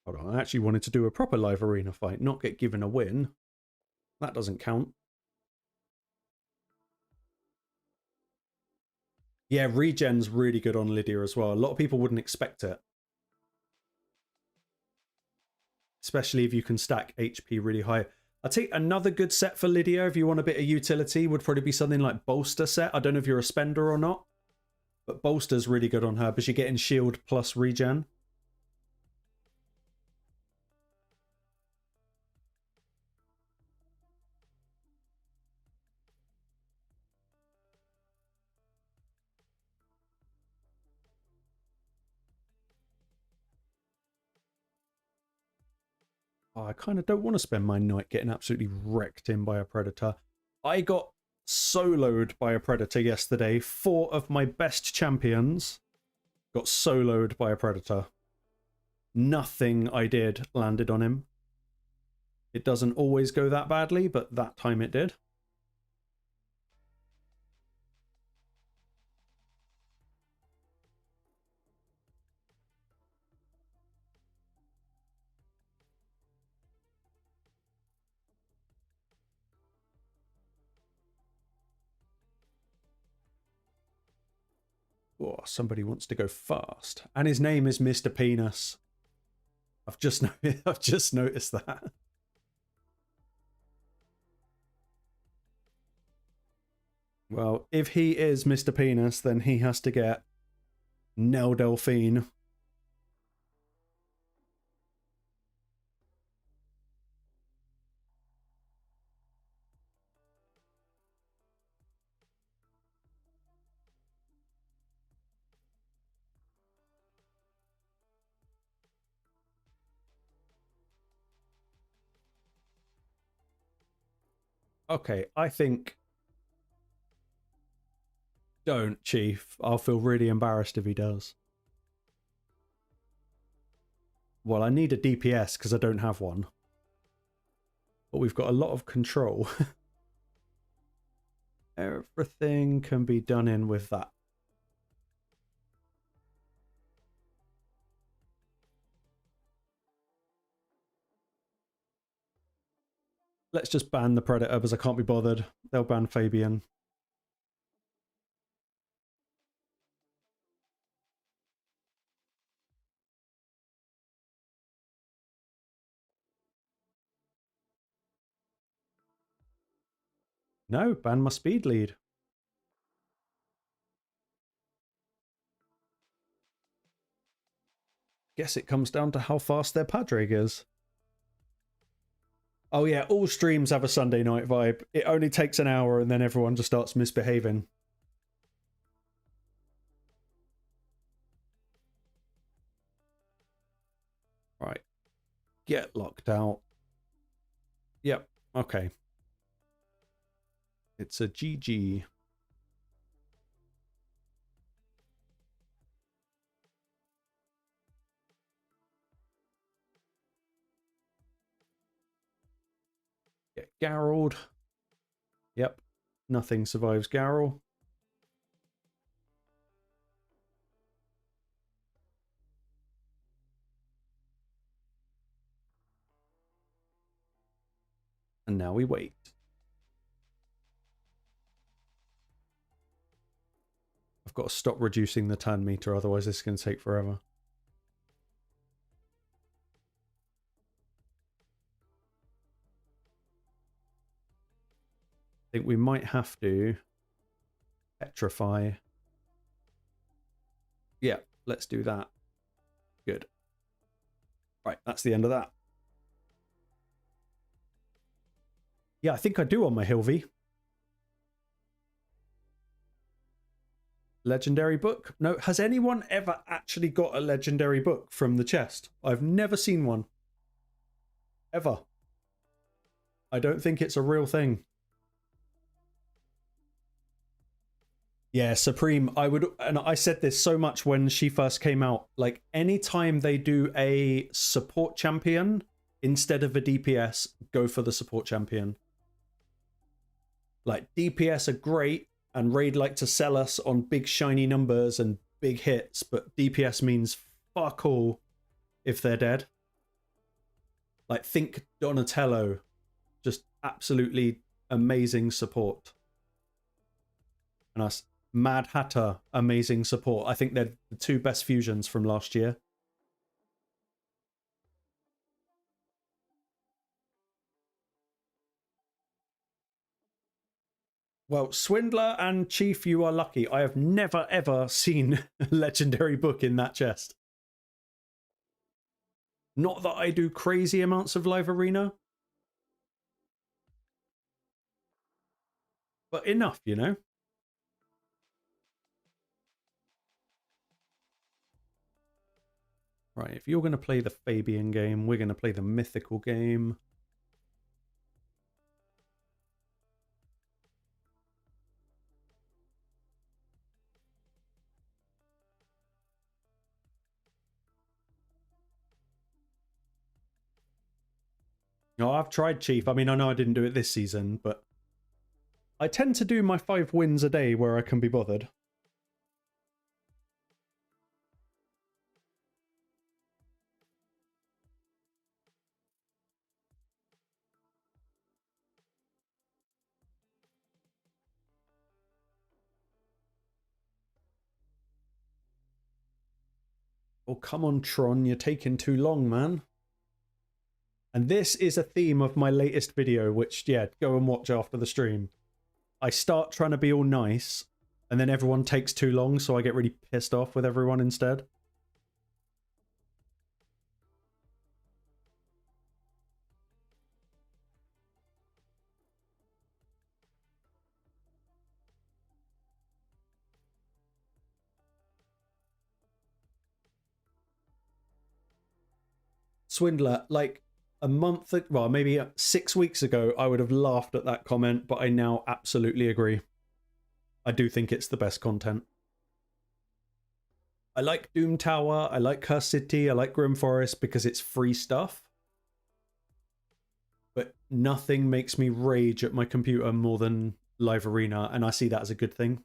on, I actually wanted to do a proper live arena fight, not get given a win. That doesn't count. Yeah, regen's really good on Lydia as well. A lot of people wouldn't expect it. Especially if you can stack HP really high. I'd take another good set for Lydia if you want a bit of utility would probably be something like Bolster set. I don't know if you're a spender or not, but Bolster's really good on her because you're getting shield plus regen. Oh, I kind of don't want to spend my night getting absolutely wrecked in by a predator. I got soloed by a predator yesterday. 4 of my best champions got soloed by a predator. Nothing I did landed on him. It doesn't always go that badly, but that time it did. Oh, somebody wants to go fast. And his name is Mr. Penis. I've just noticed that. Well, if he is Mr. Penis, then he has to get Nell Delphine. Okay, I think... Don't, Chief. I'll feel really embarrassed if he does. Well, I need a DPS because I don't have one. But we've got a lot of control. Everything can be done in with that. Let's just ban the Predator because I can't be bothered. They'll ban Fabian. No, ban my speed lead. Guess it comes down to how fast their Padraig is. Oh yeah, all streams have a Sunday night vibe. It only takes an hour and then everyone just starts misbehaving. Right. Get locked out. Yep. Okay. It's a GG. Get Garreled. Yep. Nothing survives Garrel. And now we wait. I've got to stop reducing the turn meter, otherwise this is going to take forever. I think we might have to petrify. Yeah, let's do that. Good. Right, that's the end of that. Yeah, I think I do on my Hilvy. Legendary book? No, has anyone ever actually got a legendary book from the chest? I've never seen one. Ever. I don't think it's a real thing. Yeah, Supreme, I would, and I said this so much when she first came out, like anytime they do a support champion instead of a DPS, go for the support champion. Like DPS are great, and Raid like to sell us on big shiny numbers and big hits, but DPS means fuck all if they're dead. Like, think Donatello, just absolutely amazing support. And us, Mad Hatter, amazing support. I think they're the two best fusions from last year. Well, Swindler and Chief, you are lucky. I have never, ever seen a legendary book in that chest. Not that I do crazy amounts of live arena, but enough, you know? Right, if you're going to play the Fabian game, we're going to play the mythical game. Oh, I've tried Chief. I mean, I know I didn't do it this season, but I tend to do my 5 wins a day where I can be bothered. Oh, come on, Tron. You're taking too long, man. And this is a theme of my latest video, which, yeah, go and watch after the stream. I start trying to be all nice, and then everyone takes too long, so I get really pissed off with everyone instead. Swindler, like a month, well, maybe 6 weeks ago, I would have laughed at that comment, but I now absolutely agree. I do think it's the best content. I like Doom Tower, I like Curse City, I like Grim Forest because it's free stuff. But nothing makes me rage at my computer more than Live Arena, and I see that as a good thing.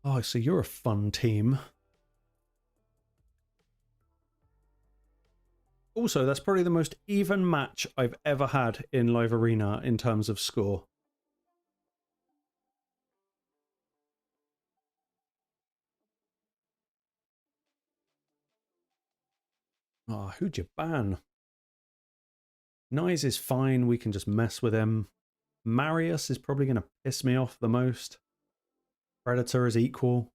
Oh, so you're a fun team. Also, that's probably the most even match I've ever had in Live Arena in terms of score. Oh, who'd you ban? Nyes is fine, we can just mess with him. Marius is probably going to piss me off the most. Predator is equal.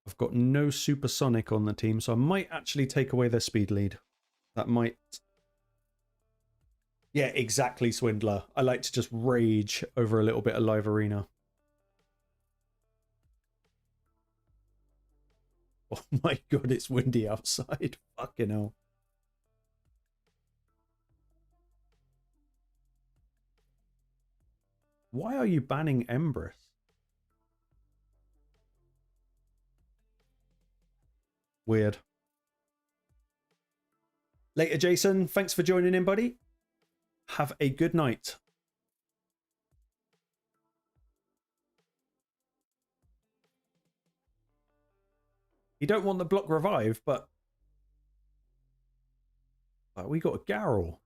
I've got no Supersonic on the team, so I might actually take away their speed lead. That might... Yeah, exactly, Swindler. I like to just rage over a little bit of Live Arena. Oh my god, it's windy outside. Fucking hell. Why are you banning Empress? Weird. Later, Jason. Thanks for joining in, buddy. Have a good night. You don't want the block revive, but... we got a Garrel.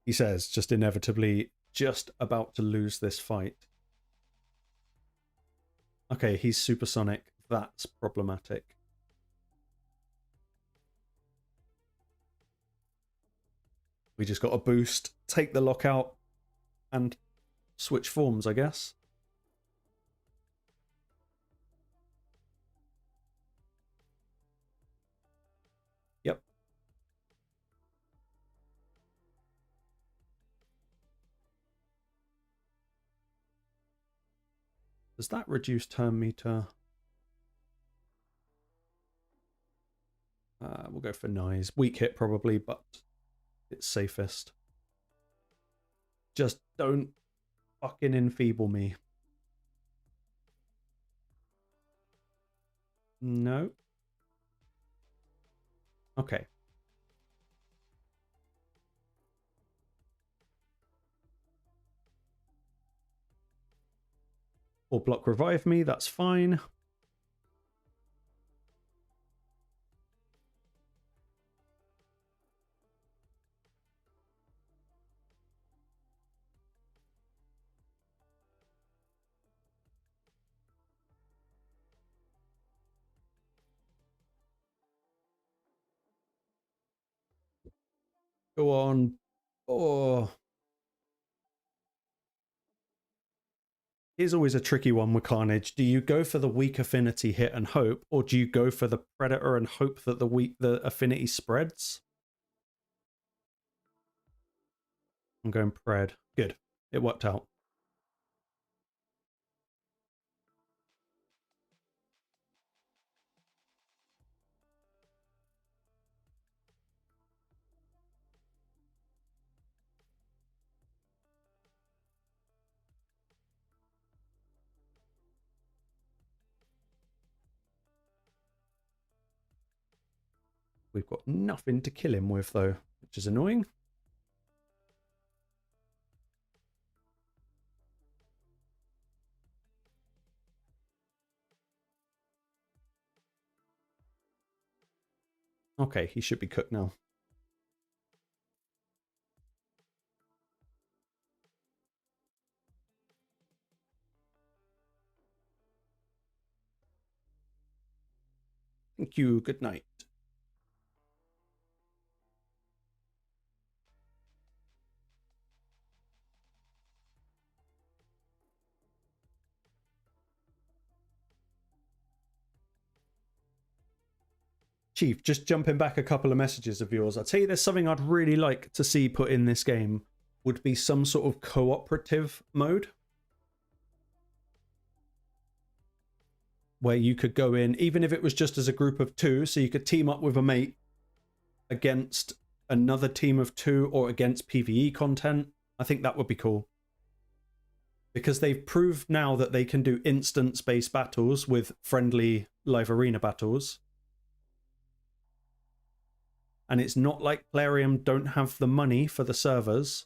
He says, just inevitably, just about to lose this fight. Okay, he's supersonic. That's problematic. We just got a boost, take the lockout, and switch forms, I guess. Yep. Does that reduce turn meter? We'll go for Nyes. Weak hit probably, but it's safest. Just don't fucking enfeeble me. No. Okay. Or block revive me, that's fine. Go on. Oh. Here's always a tricky one with Carnage. Do you go for the weak affinity hit and hope, or do you go for the Predator and hope that the affinity spreads? I'm going Pred. Good. It worked out. We've got nothing to kill him with, though, which is annoying. Okay, he should be cooked now. Thank you. Good night. Chief, just jumping back a couple of messages of yours. I'll tell you there's something I'd really like to see put in this game would be some sort of cooperative mode where you could go in, even if it was just as a group of two, so you could team up with a mate against another team of two or against PvE content. I think that would be cool. Because they've proved now that they can do instance-based battles with friendly live arena battles. And it's not like Plarium don't have the money for the servers.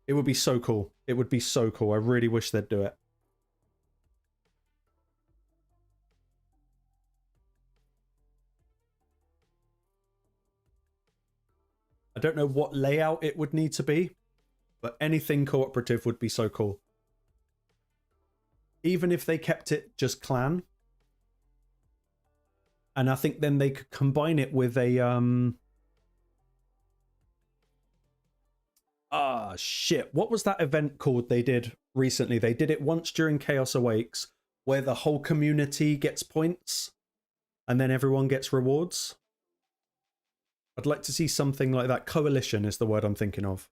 It would be so cool. It would be so cool. I really wish they'd do it. I don't know what layout it would need to be, but anything cooperative would be so cool. Even if they kept it just clan. And I think then they could combine it with a shit. What was that event called they did recently? They did it once during Chaos Awakes, where the whole community gets points and then everyone gets rewards. I'd like to see something like that. Coalition is the word I'm thinking of.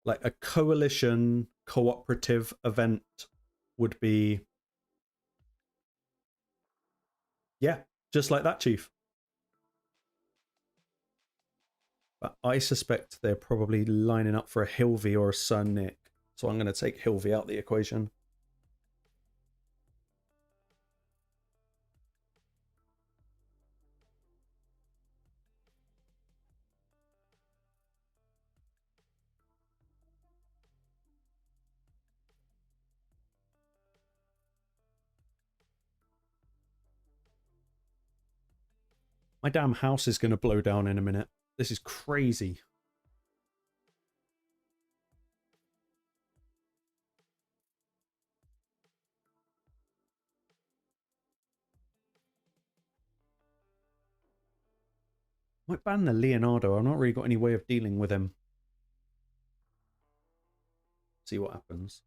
Like a coalition cooperative event would be, yeah, just like that, Chief. But I suspect they're probably lining up for a Hilvy or a Sir Nick. So I'm going to take Hilvy out the equation. My damn house is going to blow down in a minute. This is crazy. Might ban the Leonardo. I've not really got any way of dealing with him. See what happens.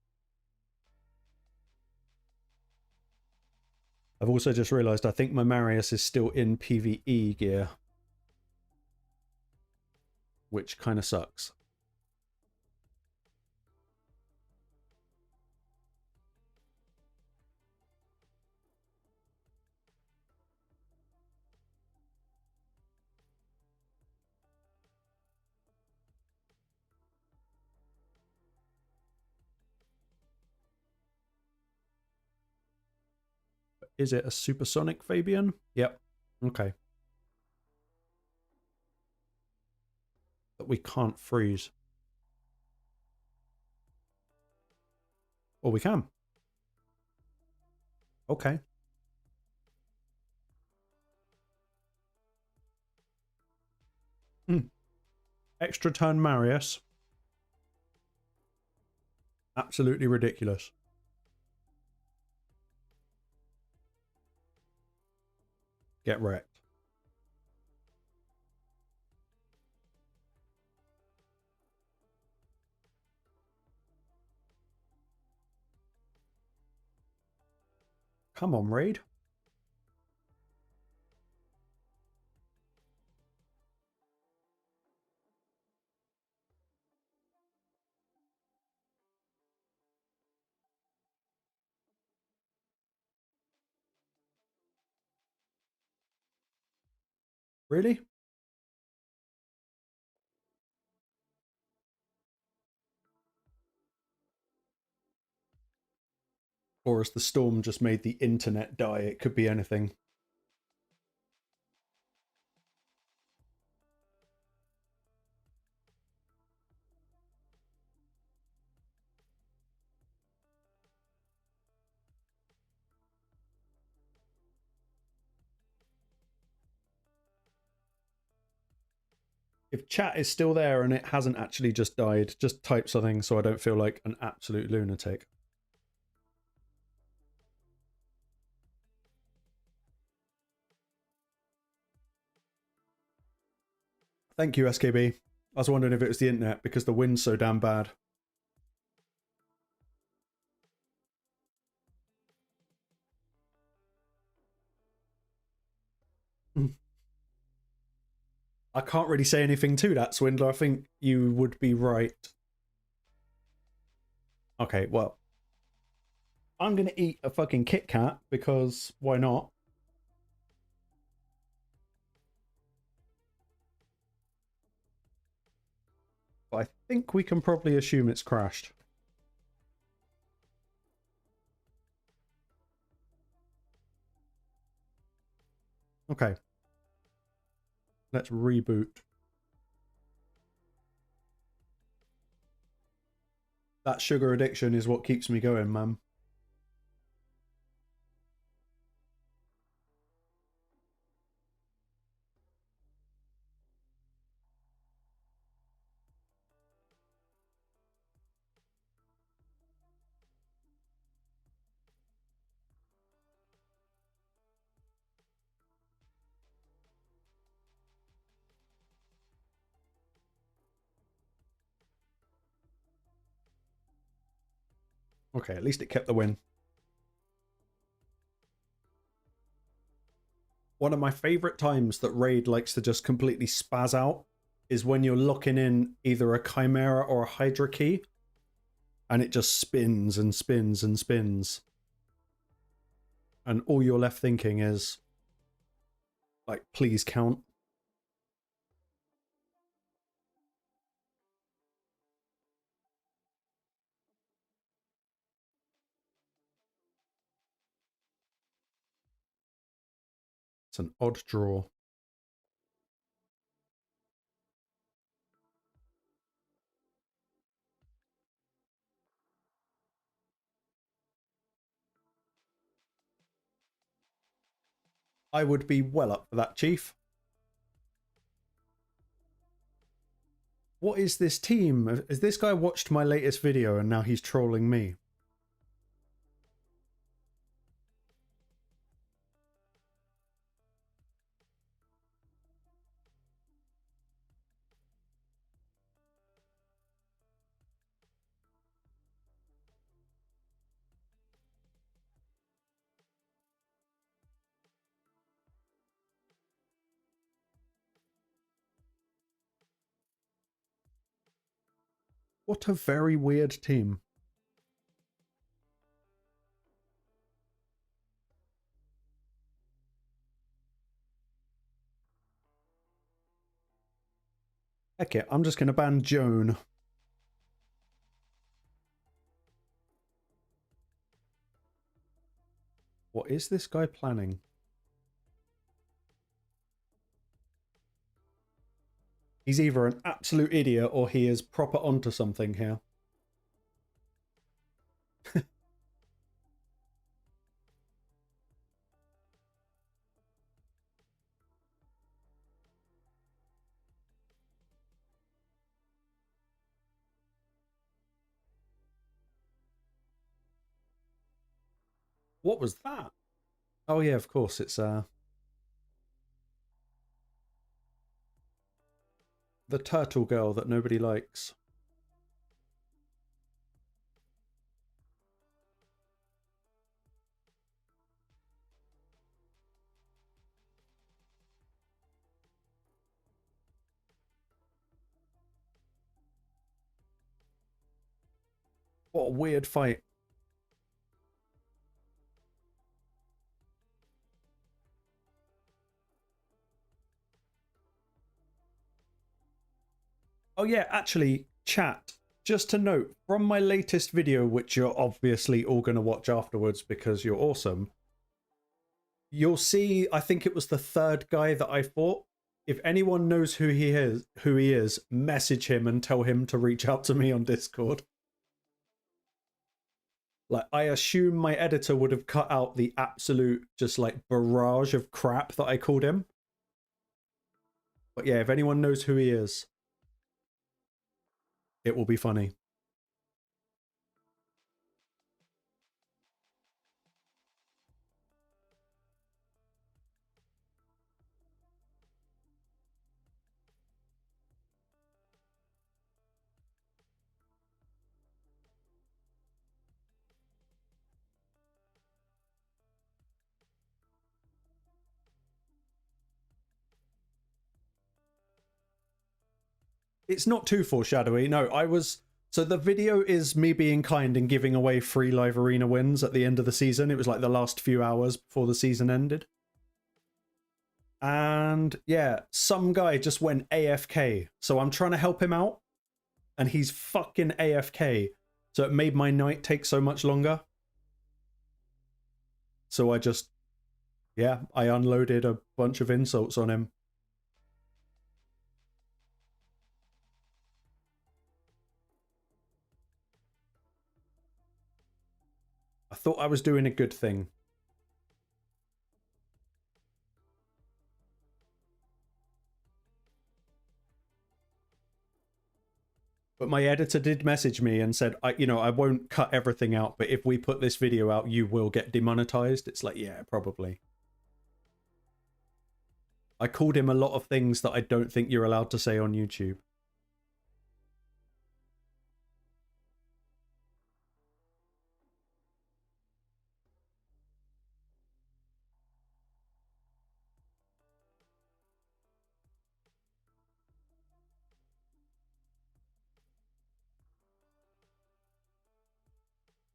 I've also just realised I think my Marius is still in PvE gear. Which kind of sucks. Is it a supersonic Fabian? Yep. Okay. That we can't freeze. Or we can. Okay. Extra turn Marius. Absolutely ridiculous. Get wrecked. Come on, Raid. Really? Or as the storm just made the internet die, it could be anything. If chat is still there and it hasn't actually just died, just type something so I don't feel like an absolute lunatic. Thank you, SKB. I was wondering if it was the internet because the wind's so damn bad. I can't really say anything to that, Swindler. I think you would be right. Okay, well, I'm going to eat a fucking Kit Kat because why not? But I think we can probably assume it's crashed. Okay. Let's reboot. That sugar addiction is what keeps me going, man. Okay, at least it kept the win. One of my favorite times that Raid likes to just completely spaz out is when you're locking in either a Chimera or a Hydra key, and it just spins and spins and spins. And all you're left thinking is, like, please count. It's an odd draw. I would be well up for that, Chief. What is this team? Has this guy watched my latest video and now he's trolling me? What a very weird team. Heck it, I'm just going to ban Joan. What is this guy planning? He's either an absolute idiot or he is proper onto something here. What was that? Oh yeah, of course, it's the turtle girl that nobody likes. What a weird fight. Oh yeah, actually, chat, just to note, from my latest video, which you're obviously all going to watch afterwards because you're awesome, you'll see, I think it was the third guy that I fought. If anyone knows who he is, message him and tell him to reach out to me on Discord. Like, I assume my editor would have cut out the absolute just like barrage of crap that I called him. But yeah, if anyone knows who he is, it will be funny. It's not too foreshadowy. No, I was. So the video is me being kind and giving away free live arena wins at the end of the season. It was like the last few hours before the season ended. And yeah, some guy just went AFK. So I'm trying to help him out. And he's fucking AFK. So it made my night take so much longer. So I just, yeah, I unloaded a bunch of insults on him. I thought I was doing a good thing. But my editor did message me and said, I won't cut everything out, but if we put this video out, you will get demonetized. It's like, yeah, probably. I called him a lot of things that I don't think you're allowed to say on YouTube.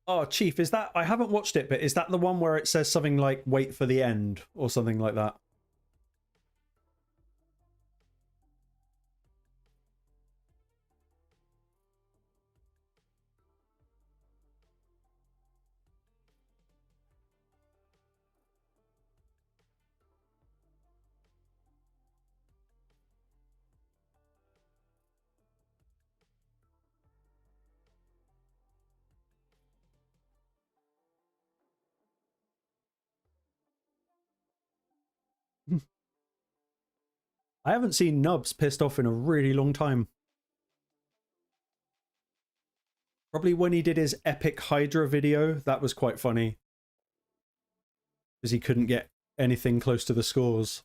Oh, Chief, is that... I haven't watched it, but is that the one where it says something like, wait for the end, or something like that? I haven't seen Nubs pissed off in a really long time. Probably when he did his epic Hydra video, that was quite funny. Because he couldn't get anything close to the scores.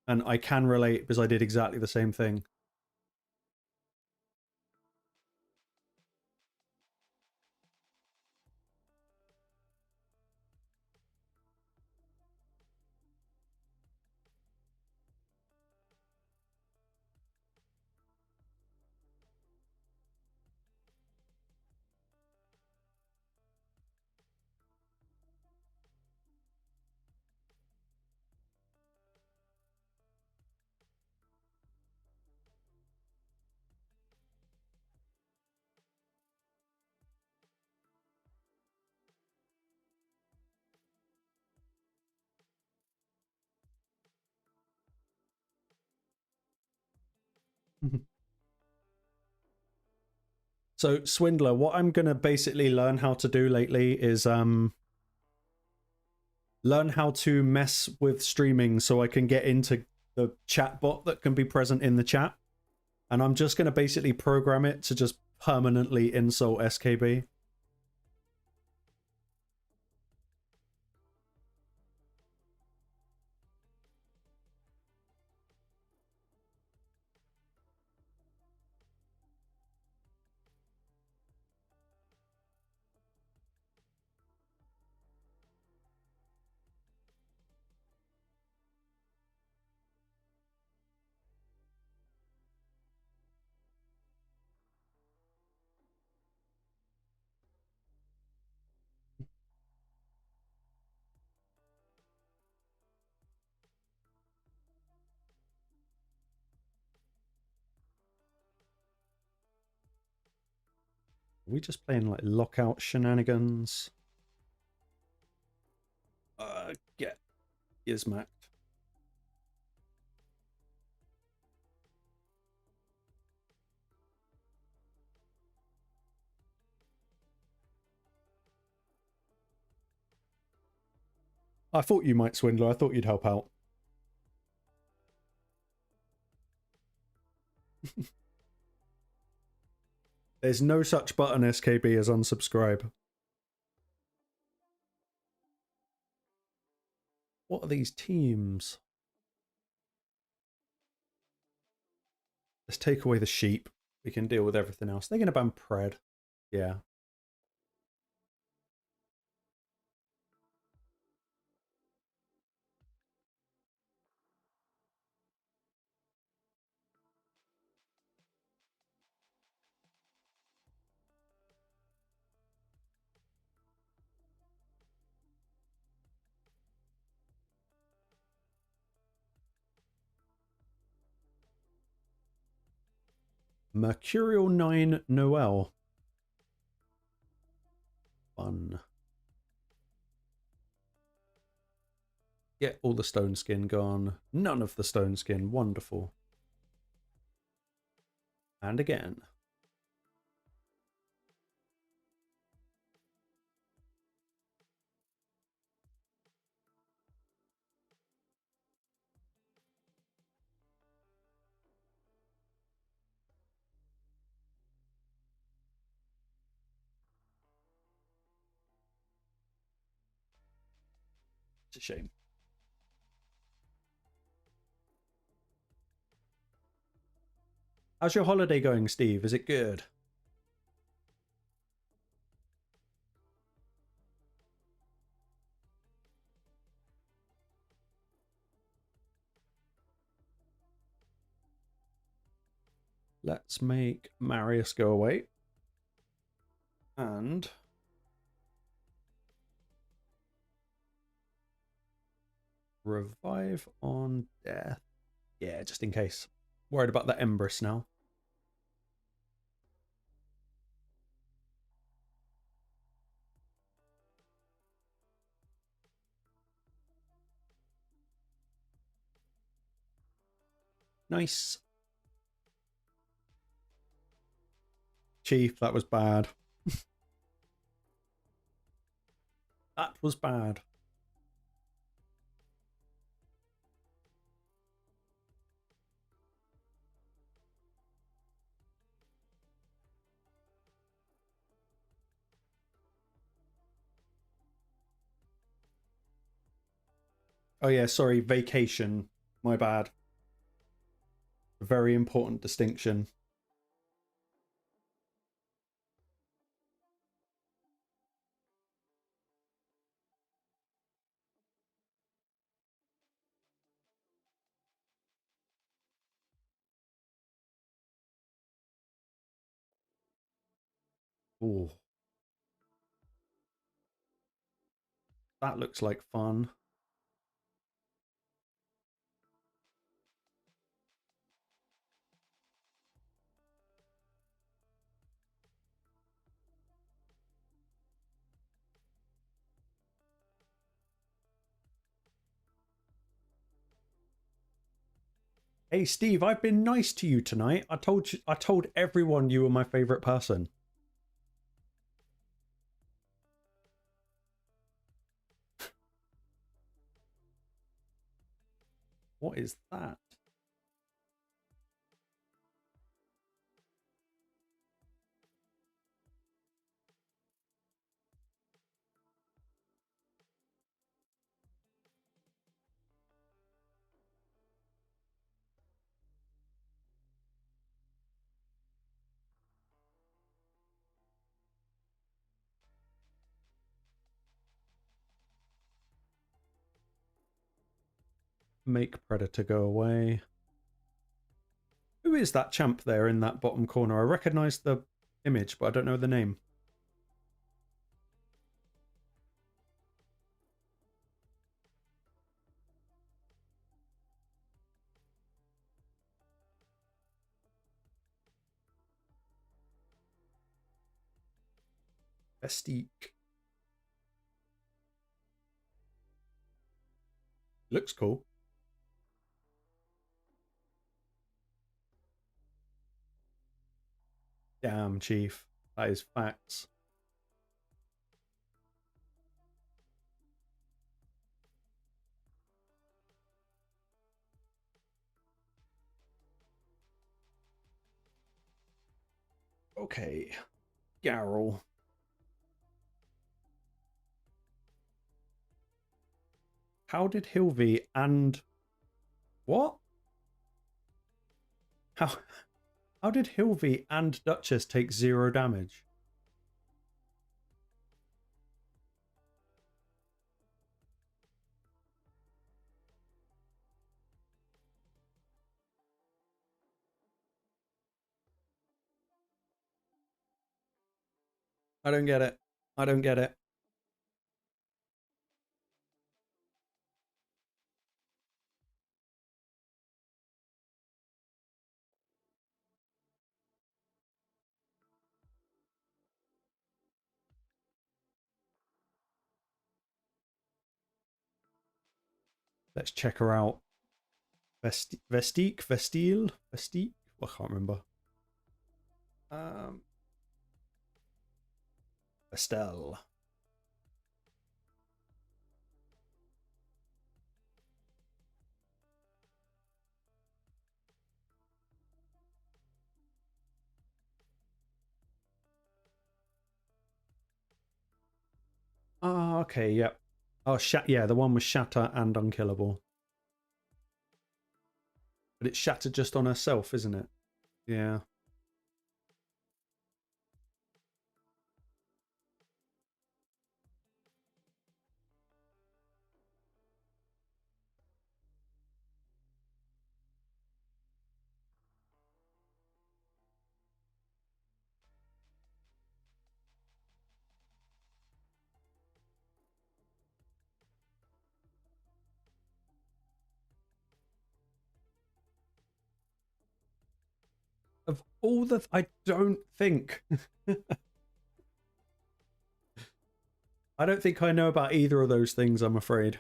And I can relate because I did exactly the same thing. So, Swindler, what I'm going to basically learn how to do lately is learn how to mess with streaming so I can get into the chat bot that can be present in the chat. And I'm just going to basically program it to just permanently insult SKB. Are we just playing like lockout shenanigans? Get Ismac. I thought you might, Swindler. I thought you'd help out. There's no such button, SKB, as unsubscribe. What are these teams? Let's take away the sheep. We can deal with everything else. They're going to ban Pred. Yeah. Mercurial 9 Noel. Fun. Get all the stone skin gone. None of the stone skin. Wonderful. And again. It's a shame. How's your holiday going, Steve? Is it good? Let's make Marius go away. And revive on death. Yeah, just in case. Worried about that Empress now. Nice. Chief, that was bad. That was bad. Oh yeah, sorry, vacation. My bad. A very important distinction. Ooh. That looks like fun. Hey Steve, I've been nice to you tonight. I told everyone you were my favorite person. What is that? Make Predator go away. Who is that champ there in that bottom corner? I recognize the image, but I don't know the name. Estique. Looks cool. Damn, Chief. That is facts. Okay. Garrel. How did Hilvey and... What? How... How did Hilvey and Duchess take 0 damage? I don't get it. I don't get it. Let's check her out. Vestique? Vestile? Vestique? I can't remember. Estelle. Ah, okay, yep. Oh, yeah, the one with Shatter and Unkillable. But it's Shatter just on herself, isn't it? Yeah. Of all the... I don't think... I don't think I know about either of those things, I'm afraid.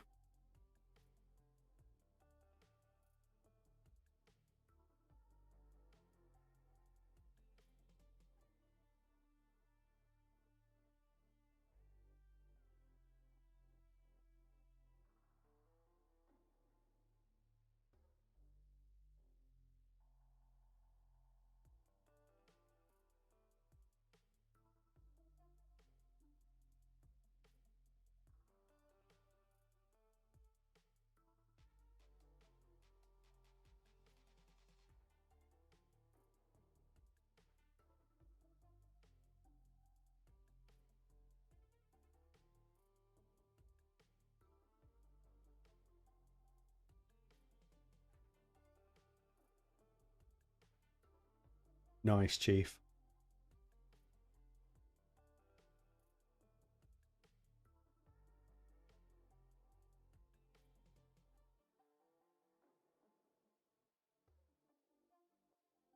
Nice, Chief.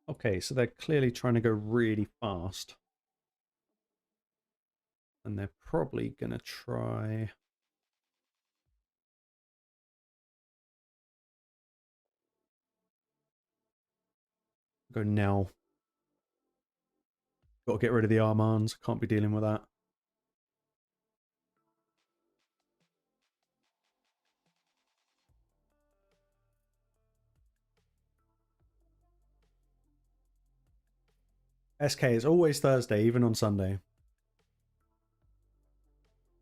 Okay, so they're clearly trying to go really fast. And they're probably going to try... Go now. Got to get rid of the Armands. Can't be dealing with that. SK is always Thursday, even on Sunday.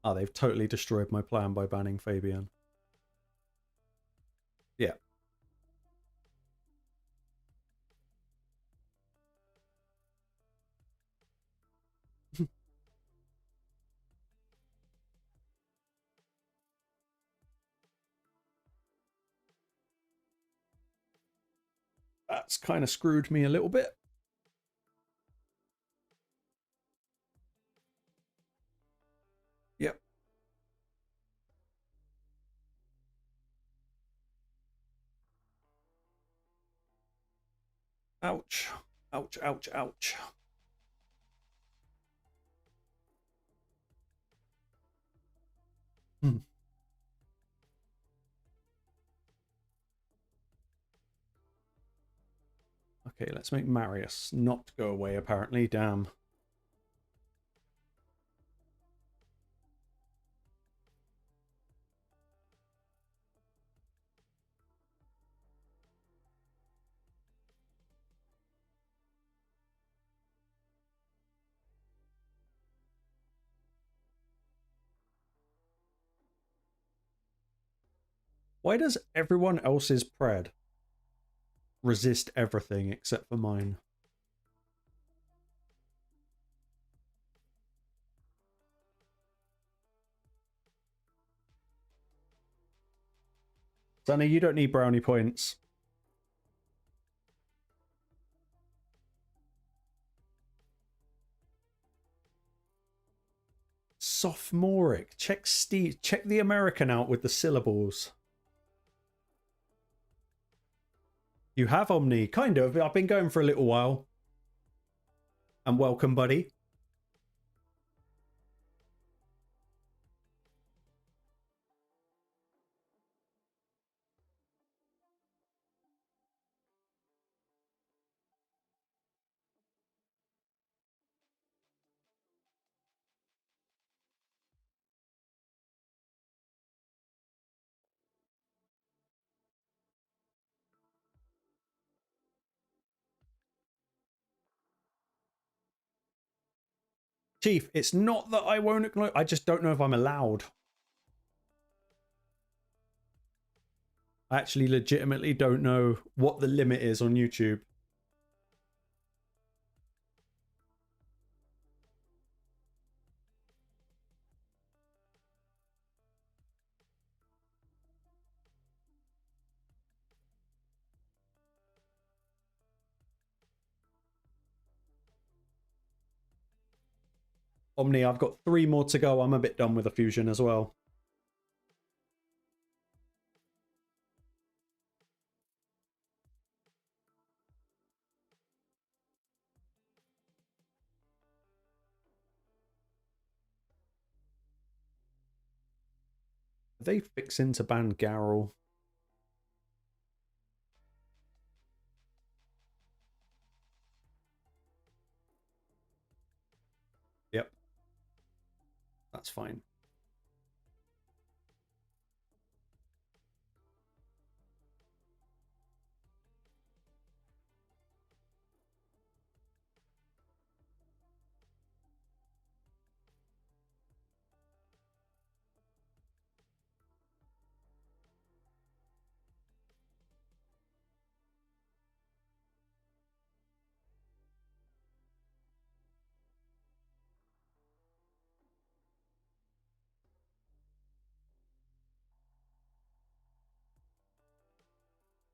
Oh, they've totally destroyed my plan by banning Fabian. Yeah. That's kind of screwed me a little bit. Yep. Ouch. Ouch, ouch, ouch. Hmm. Okay, let's make Marius not go away, apparently. Damn. Why does everyone else's pred resist everything except for mine? Sonny, you don't need brownie points. Sophomoric. Check Steve. Check the American out with the syllables. You have Omni, kind of. I've been going for a little while. And welcome, buddy. Chief, it's not that I won't acknowledge. I just don't know if I'm allowed. I actually legitimately don't know what the limit is on YouTube. Omni, I've got 3 more to go. I'm a bit done with the fusion as well. Are they fixing to ban Garrel? Yep. That's fine.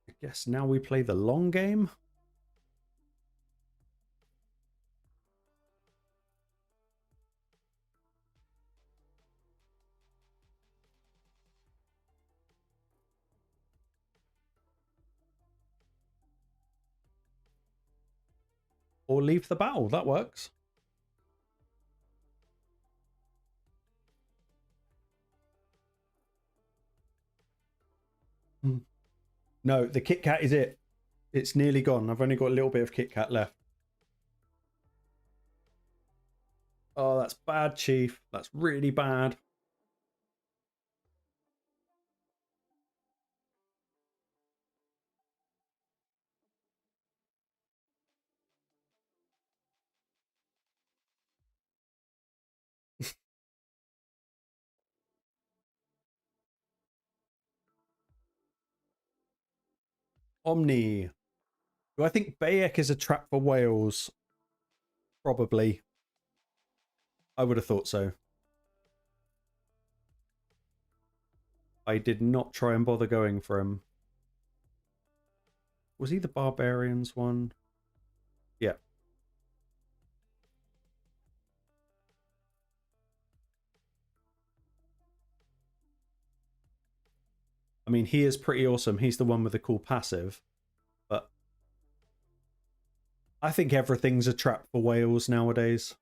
I guess now we play the long game. Or leave the battle. That works. No, the Kit Kat is it. It's nearly gone. I've only got a little bit of Kit Kat left. Oh, that's bad, Chief. That's really bad. Omni. Do I think Bayek is a trap for whales? Probably. I would have thought so. I did not try and bother going for him. Was he the Barbarians one? Yeah. I mean, he is pretty awesome. He's the one with the cool passive. But I think everything's a trap for whales nowadays.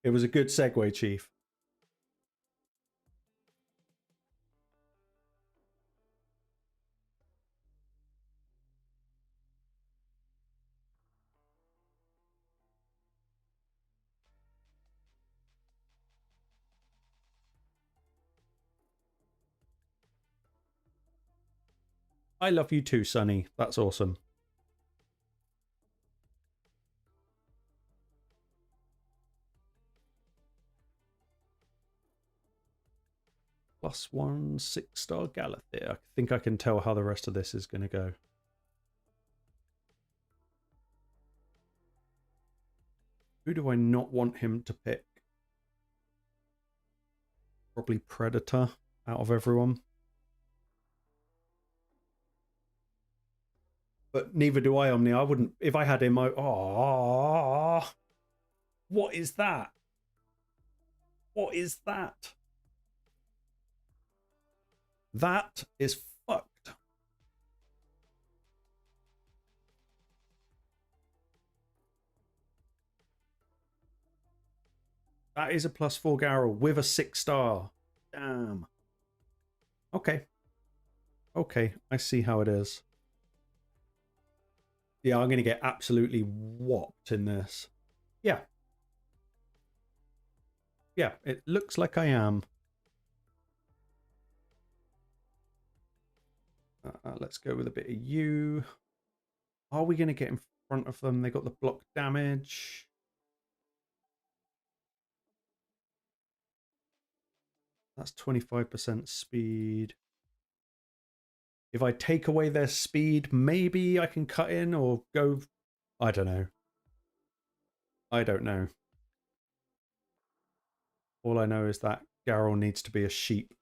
It was a good segue, Chief. I love you too, Sonny. That's awesome. +1 6-star Galathyr. I think I can tell how the rest of this is going to go. Who do I not want him to pick? Probably Predator out of everyone. But neither do I, Omni. I wouldn't... If I had him, I... Oh, what is that? What is that? That is fucked. That is a +4 Garrel with a 6-star. Damn. Okay. Okay, I see how it is. Yeah, I'm going to get absolutely whopped in this. Yeah. Yeah, it looks like I am. Let's go with a bit of you. Are we going to get in front of them? They got the block damage. That's 25% speed. If I take away their speed, maybe I can cut in or go... I don't know. I don't know. All I know is that Garrel needs to be a sheep.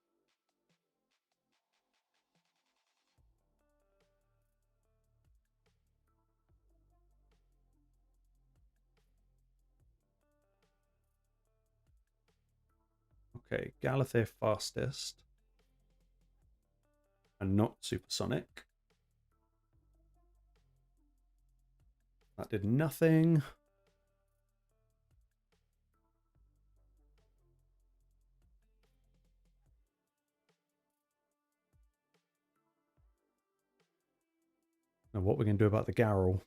Okay, Galathyr fastest. And not supersonic. That did nothing. Now what we're going to do about the Garrel.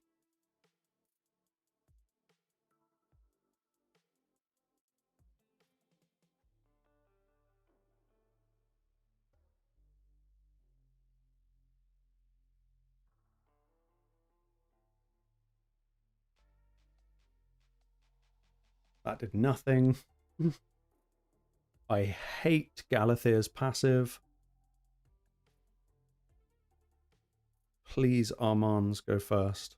That did nothing. I hate Galathyr's passive. Please, Armands, go first.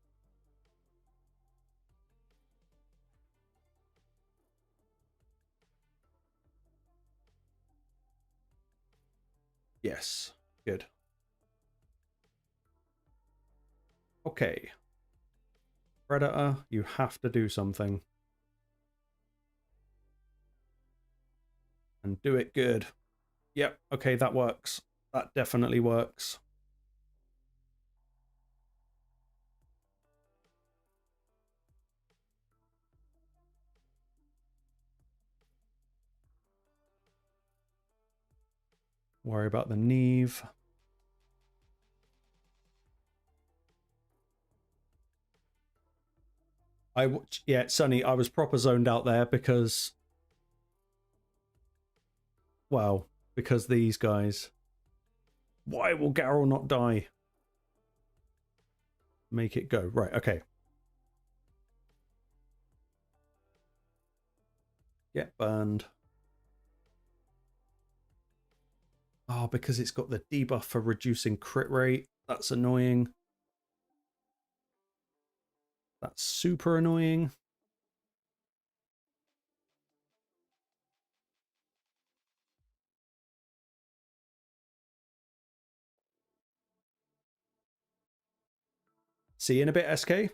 Yes, good. Okay. Predator, you have to do something. And do it good. Yep, okay, that works. That definitely works. Worry about the Neve. Yeah, Sonny, I was proper zoned out there because, well, because these guys. Why will Garrel not die? Make it go. Right, okay. Get burned. Oh, because it's got the debuff for reducing crit rate. That's annoying. That's super annoying. See you in a bit, SK.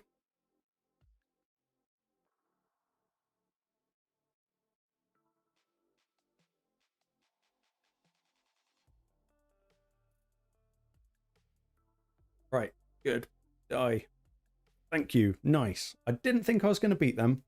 Right, good. Die. Thank you. Nice. I didn't think I was going to beat them.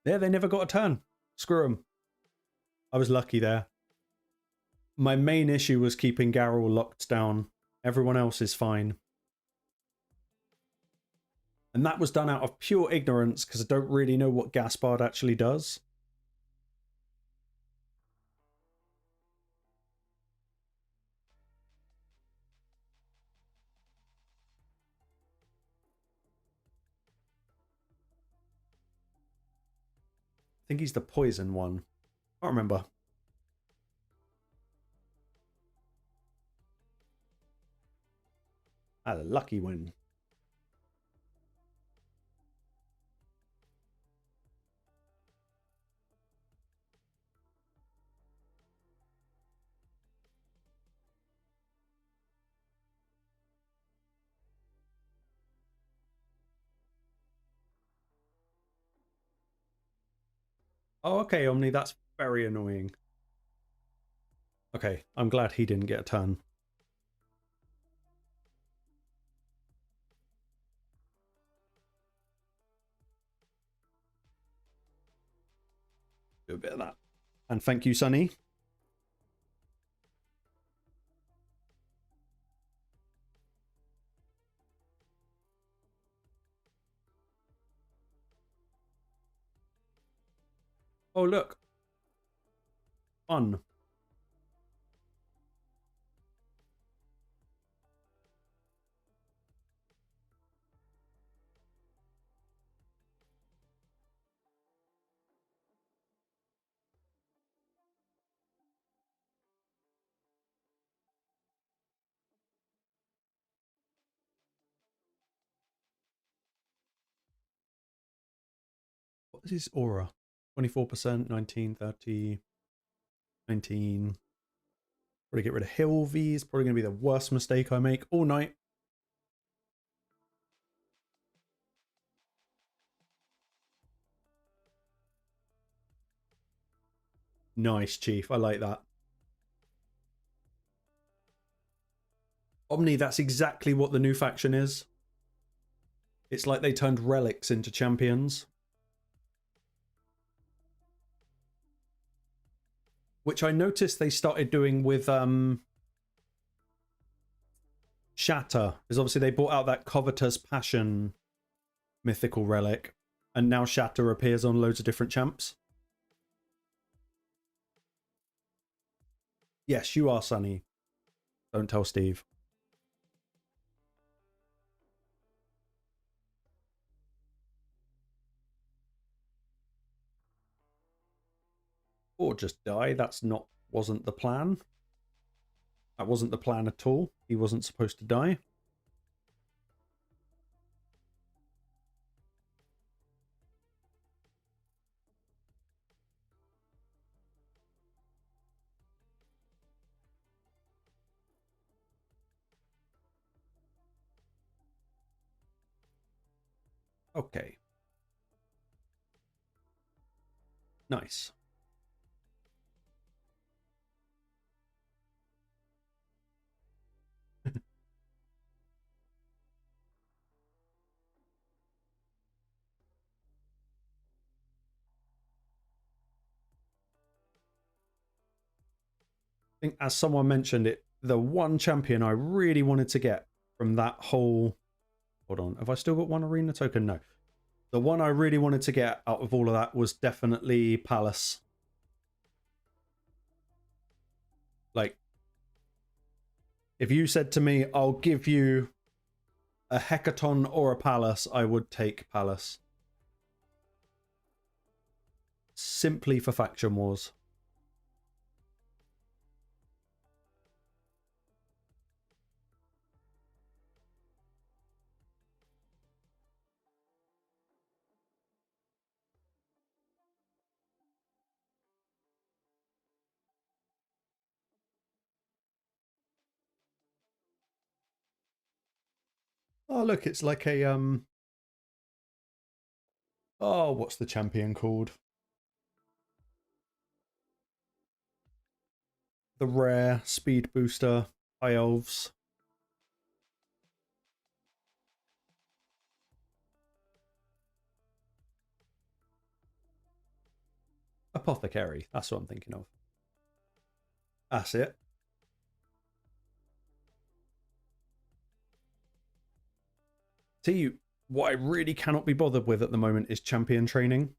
Yeah, they never got a turn. Screw them. I was lucky there. My main issue was keeping Garrel locked down. Everyone else is fine. And that was done out of pure ignorance because I don't really know what Gaspard actually does. I think he's the poison one. I can't remember. A lucky win. Oh, okay, Omni, that's very annoying. Okay, I'm glad he didn't get a turn. Do a bit of that. And thank you, Sonny. Oh, look. Fun. What is his aura? 24%, 19, 30, 19. Probably get rid of Hill V's. Probably going to be the worst mistake I make all night. Nice, Chief. I like that. Omni, that's exactly what the new faction is. It's like they turned relics into champions. Which I noticed they started doing with Shatter. Because obviously they brought out that Covetous Passion mythical relic. And now Shatter appears on loads of different champs. Yes, you are, Sonny. Don't tell Steve. Or just die. Wasn't the plan. That wasn't the plan at all. He wasn't supposed to die. Okay. Nice. think, as someone mentioned it, the one champion I really wanted to get from that whole... Hold on, have I still got one arena token? No. The one I really wanted to get out of all of that was definitely Palace. Like, if you said to me, I'll give you a Hecaton or a Palace, I would take Palace. Simply for faction wars. Oh, look, it's like a oh, what's the champion called? The rare speed booster, high elves. Apothecary, that's what I'm thinking of. That's it. See, what I really cannot be bothered with at the moment is champion training.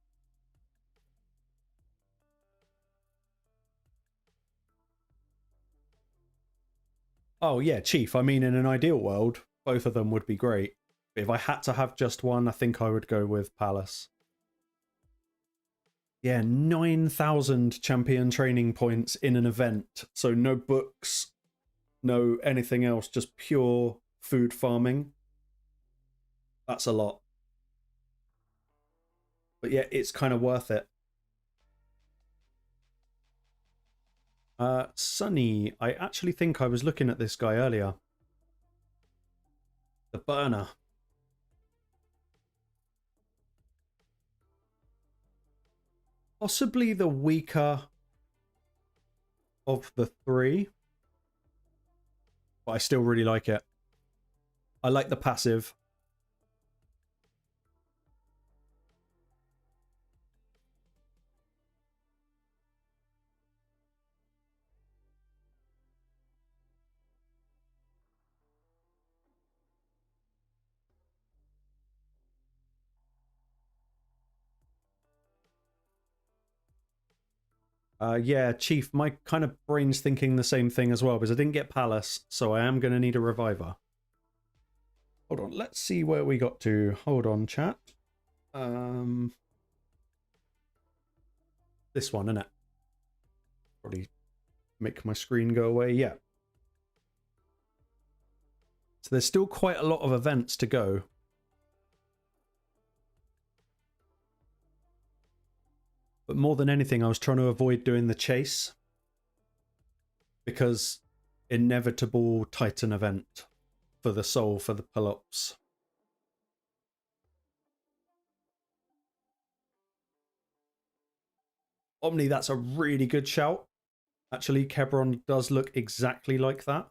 Oh yeah, Chief. I mean, in an ideal world, both of them would be great. But if I had to have just one, I think I would go with Palace. Yeah, 9,000 champion training points in an event. So no books, no anything else, just pure food farming. That's a lot. But yeah, it's kind of worth it. Sunny, I actually think I was looking at this guy earlier. The burner. Possibly the weaker of the three. But I still really like it. I like the passive. Yeah, Chief, my kind of brain's thinking the same thing as well, because I didn't get Palace, so I am going to need a reviver. Hold on, let's see where we got to. Hold on, chat. This one, innit? Probably make my screen go away. Yeah. So there's still quite a lot of events to go. But more than anything, I was trying to avoid doing the chase. Because inevitable Titan event for the soul for the pull-ups. Omni, that's a really good shout. Actually, Kebron does look exactly like that.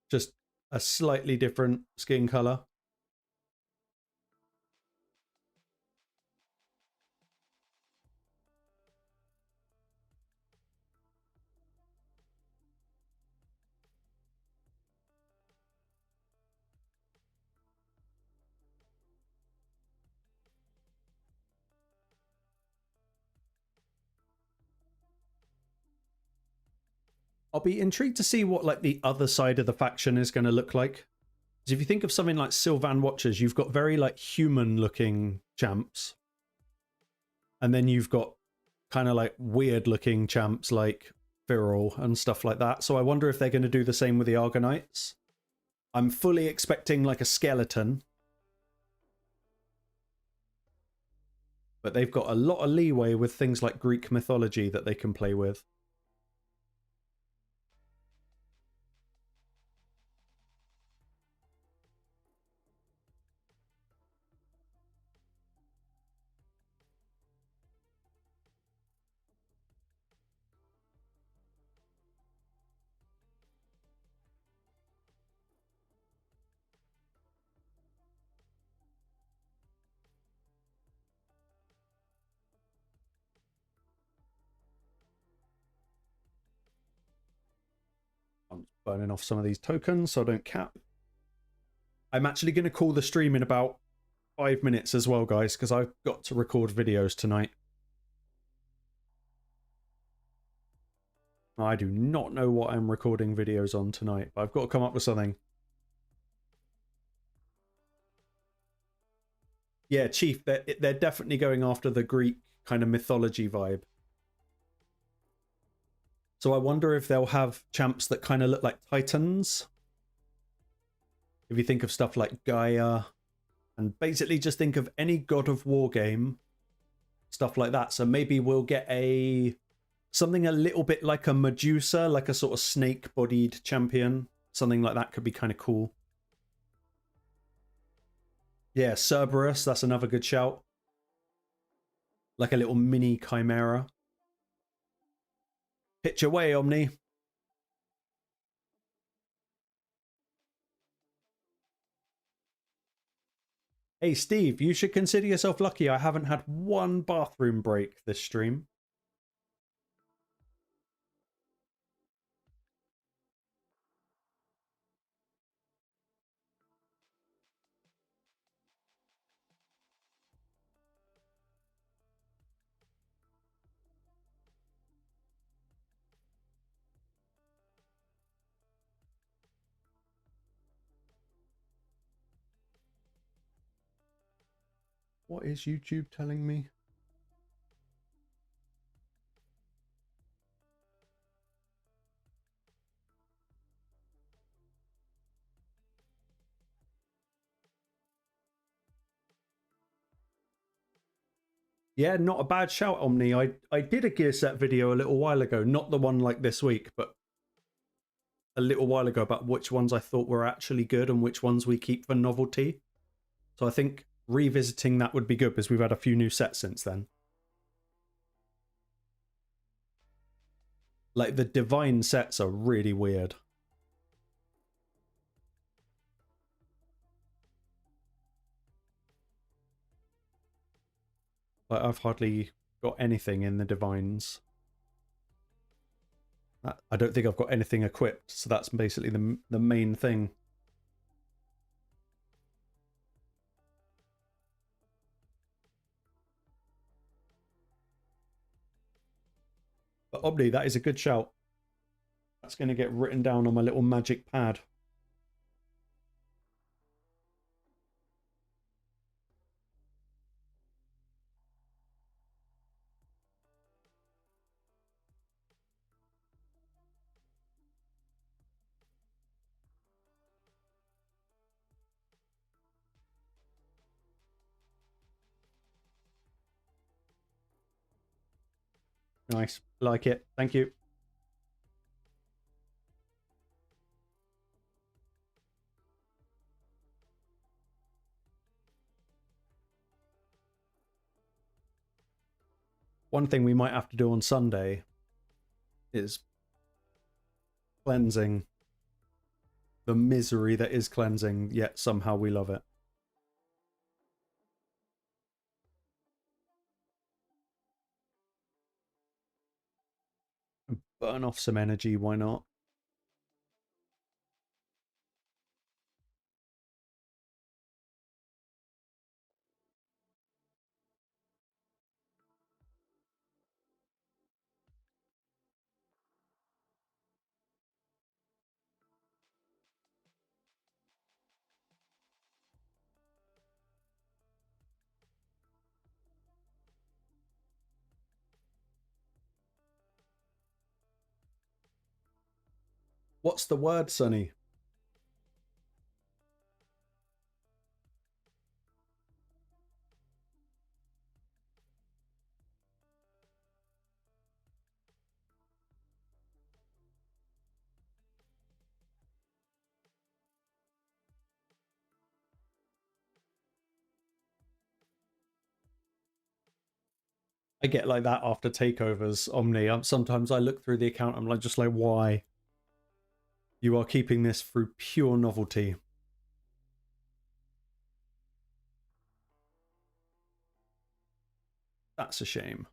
Just a slightly different skin color. I'll be intrigued to see what like the other side of the faction is going to look like. Because if you think of something like Sylvan Watchers, you've got very like human looking champs. And then you've got kind of like weird looking champs like Viral and stuff like that. So I wonder if they're going to do the same with the Argonauts. I'm fully expecting like a skeleton. But they've got a lot of leeway with things like Greek mythology that they can play with. I'm burning off some of these tokens so I don't cap. I'm actually going to call the stream in about 5 minutes as well, guys, because I've got to record videos tonight. I do not know what I'm recording videos on tonight, but I've got to come up with something. Yeah, Chief, they're definitely going after the Greek kind of mythology vibe. So I wonder if they'll have champs that kind of look like titans. If you think of stuff like Gaia, and basically just think of any God of War game, stuff like that. So maybe we'll get something a little bit like a Medusa, like a sort of snake-bodied champion. Something like that could be kind of cool. Yeah, Cerberus, that's another good shout. Like a little mini chimera. Pitch away, Omni. Hey, Steve, you should consider yourself lucky I haven't had one bathroom break this stream. What is YouTube telling me? Yeah, not a bad shout, Omni. I did a gear set video a little while ago, not the one like this week, but a little while ago about which ones I thought were actually good and which ones we keep for novelty. So I think revisiting that would be good because we've had a few new sets since then. Like the divine sets are really weird. Like I've hardly got anything in the divines. I don't think I've got anything equipped, so that's basically the main thing. But Omni, that is a good shout. That's going to get written down on my little magic pad. Nice. Like it. Thank you. One thing we might have to do on Sunday is cleansing. The misery that is cleansing, yet somehow we love it. Burn off some energy, why not? What's the word, Sonny? I get like that after takeovers, Omni. Sometimes I look through the account, I'm like, just like, why? You are keeping this through pure novelty. That's a shame.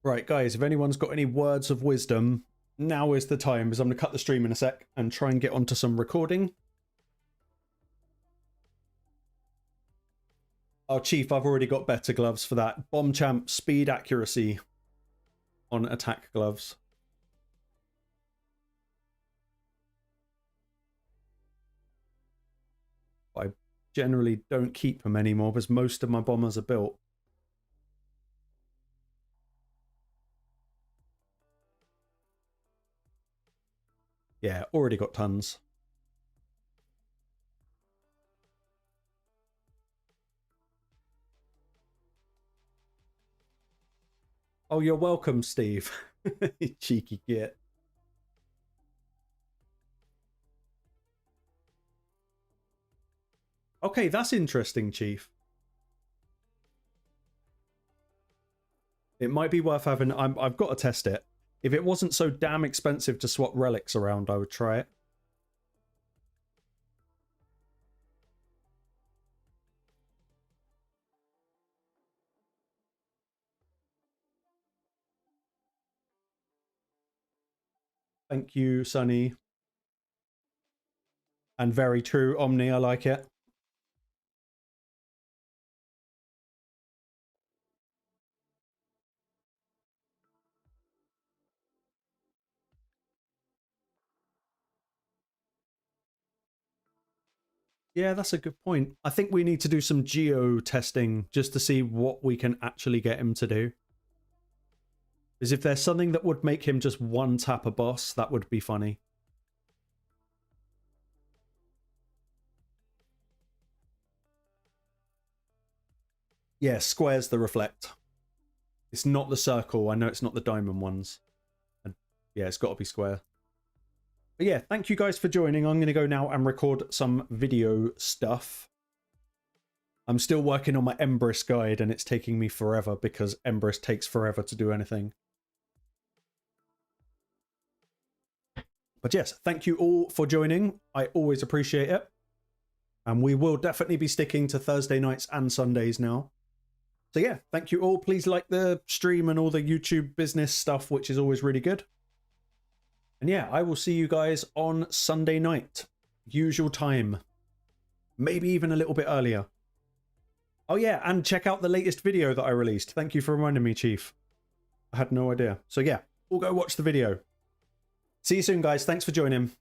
Right, guys, if anyone's got any words of wisdom, now is the time, because I'm going to cut the stream in a sec and try and get onto some recording. Oh, Chief, I've already got better gloves for that. Bomb Champ speed accuracy on attack gloves. I generally don't keep them anymore because most of my bombers are built. Yeah, already got tons. Oh, you're welcome, Steve. Cheeky git. Okay, that's interesting, Chief. It might be worth having... I've got to test it. If it wasn't so damn expensive to swap relics around, I would try it. Thank you, Sunny. And very true, Omni, I like it. Yeah, that's a good point. I think we need to do some geo testing just to see what we can actually get him to do. Because if there's something that would make him just one tap a boss, that would be funny. Yeah, square's the reflect. It's not the circle. I know it's not the diamond ones. And yeah, it's got to be square. But yeah, thank you guys for joining. I'm going to go now and record some video stuff. I'm still working on my Embrys guide and it's taking me forever because Embrys takes forever to do anything. But yes, thank you all for joining. I always appreciate it. And we will definitely be sticking to Thursday nights and Sundays now. So yeah, thank you all. Please like the stream and all the YouTube business stuff, which is always really good. And yeah, I will see you guys on Sunday night. Usual time. Maybe even a little bit earlier. Oh yeah, and check out the latest video that I released. Thank you for reminding me, Chief. I had no idea. So yeah, we'll go watch the video. See you soon, guys. Thanks for joining.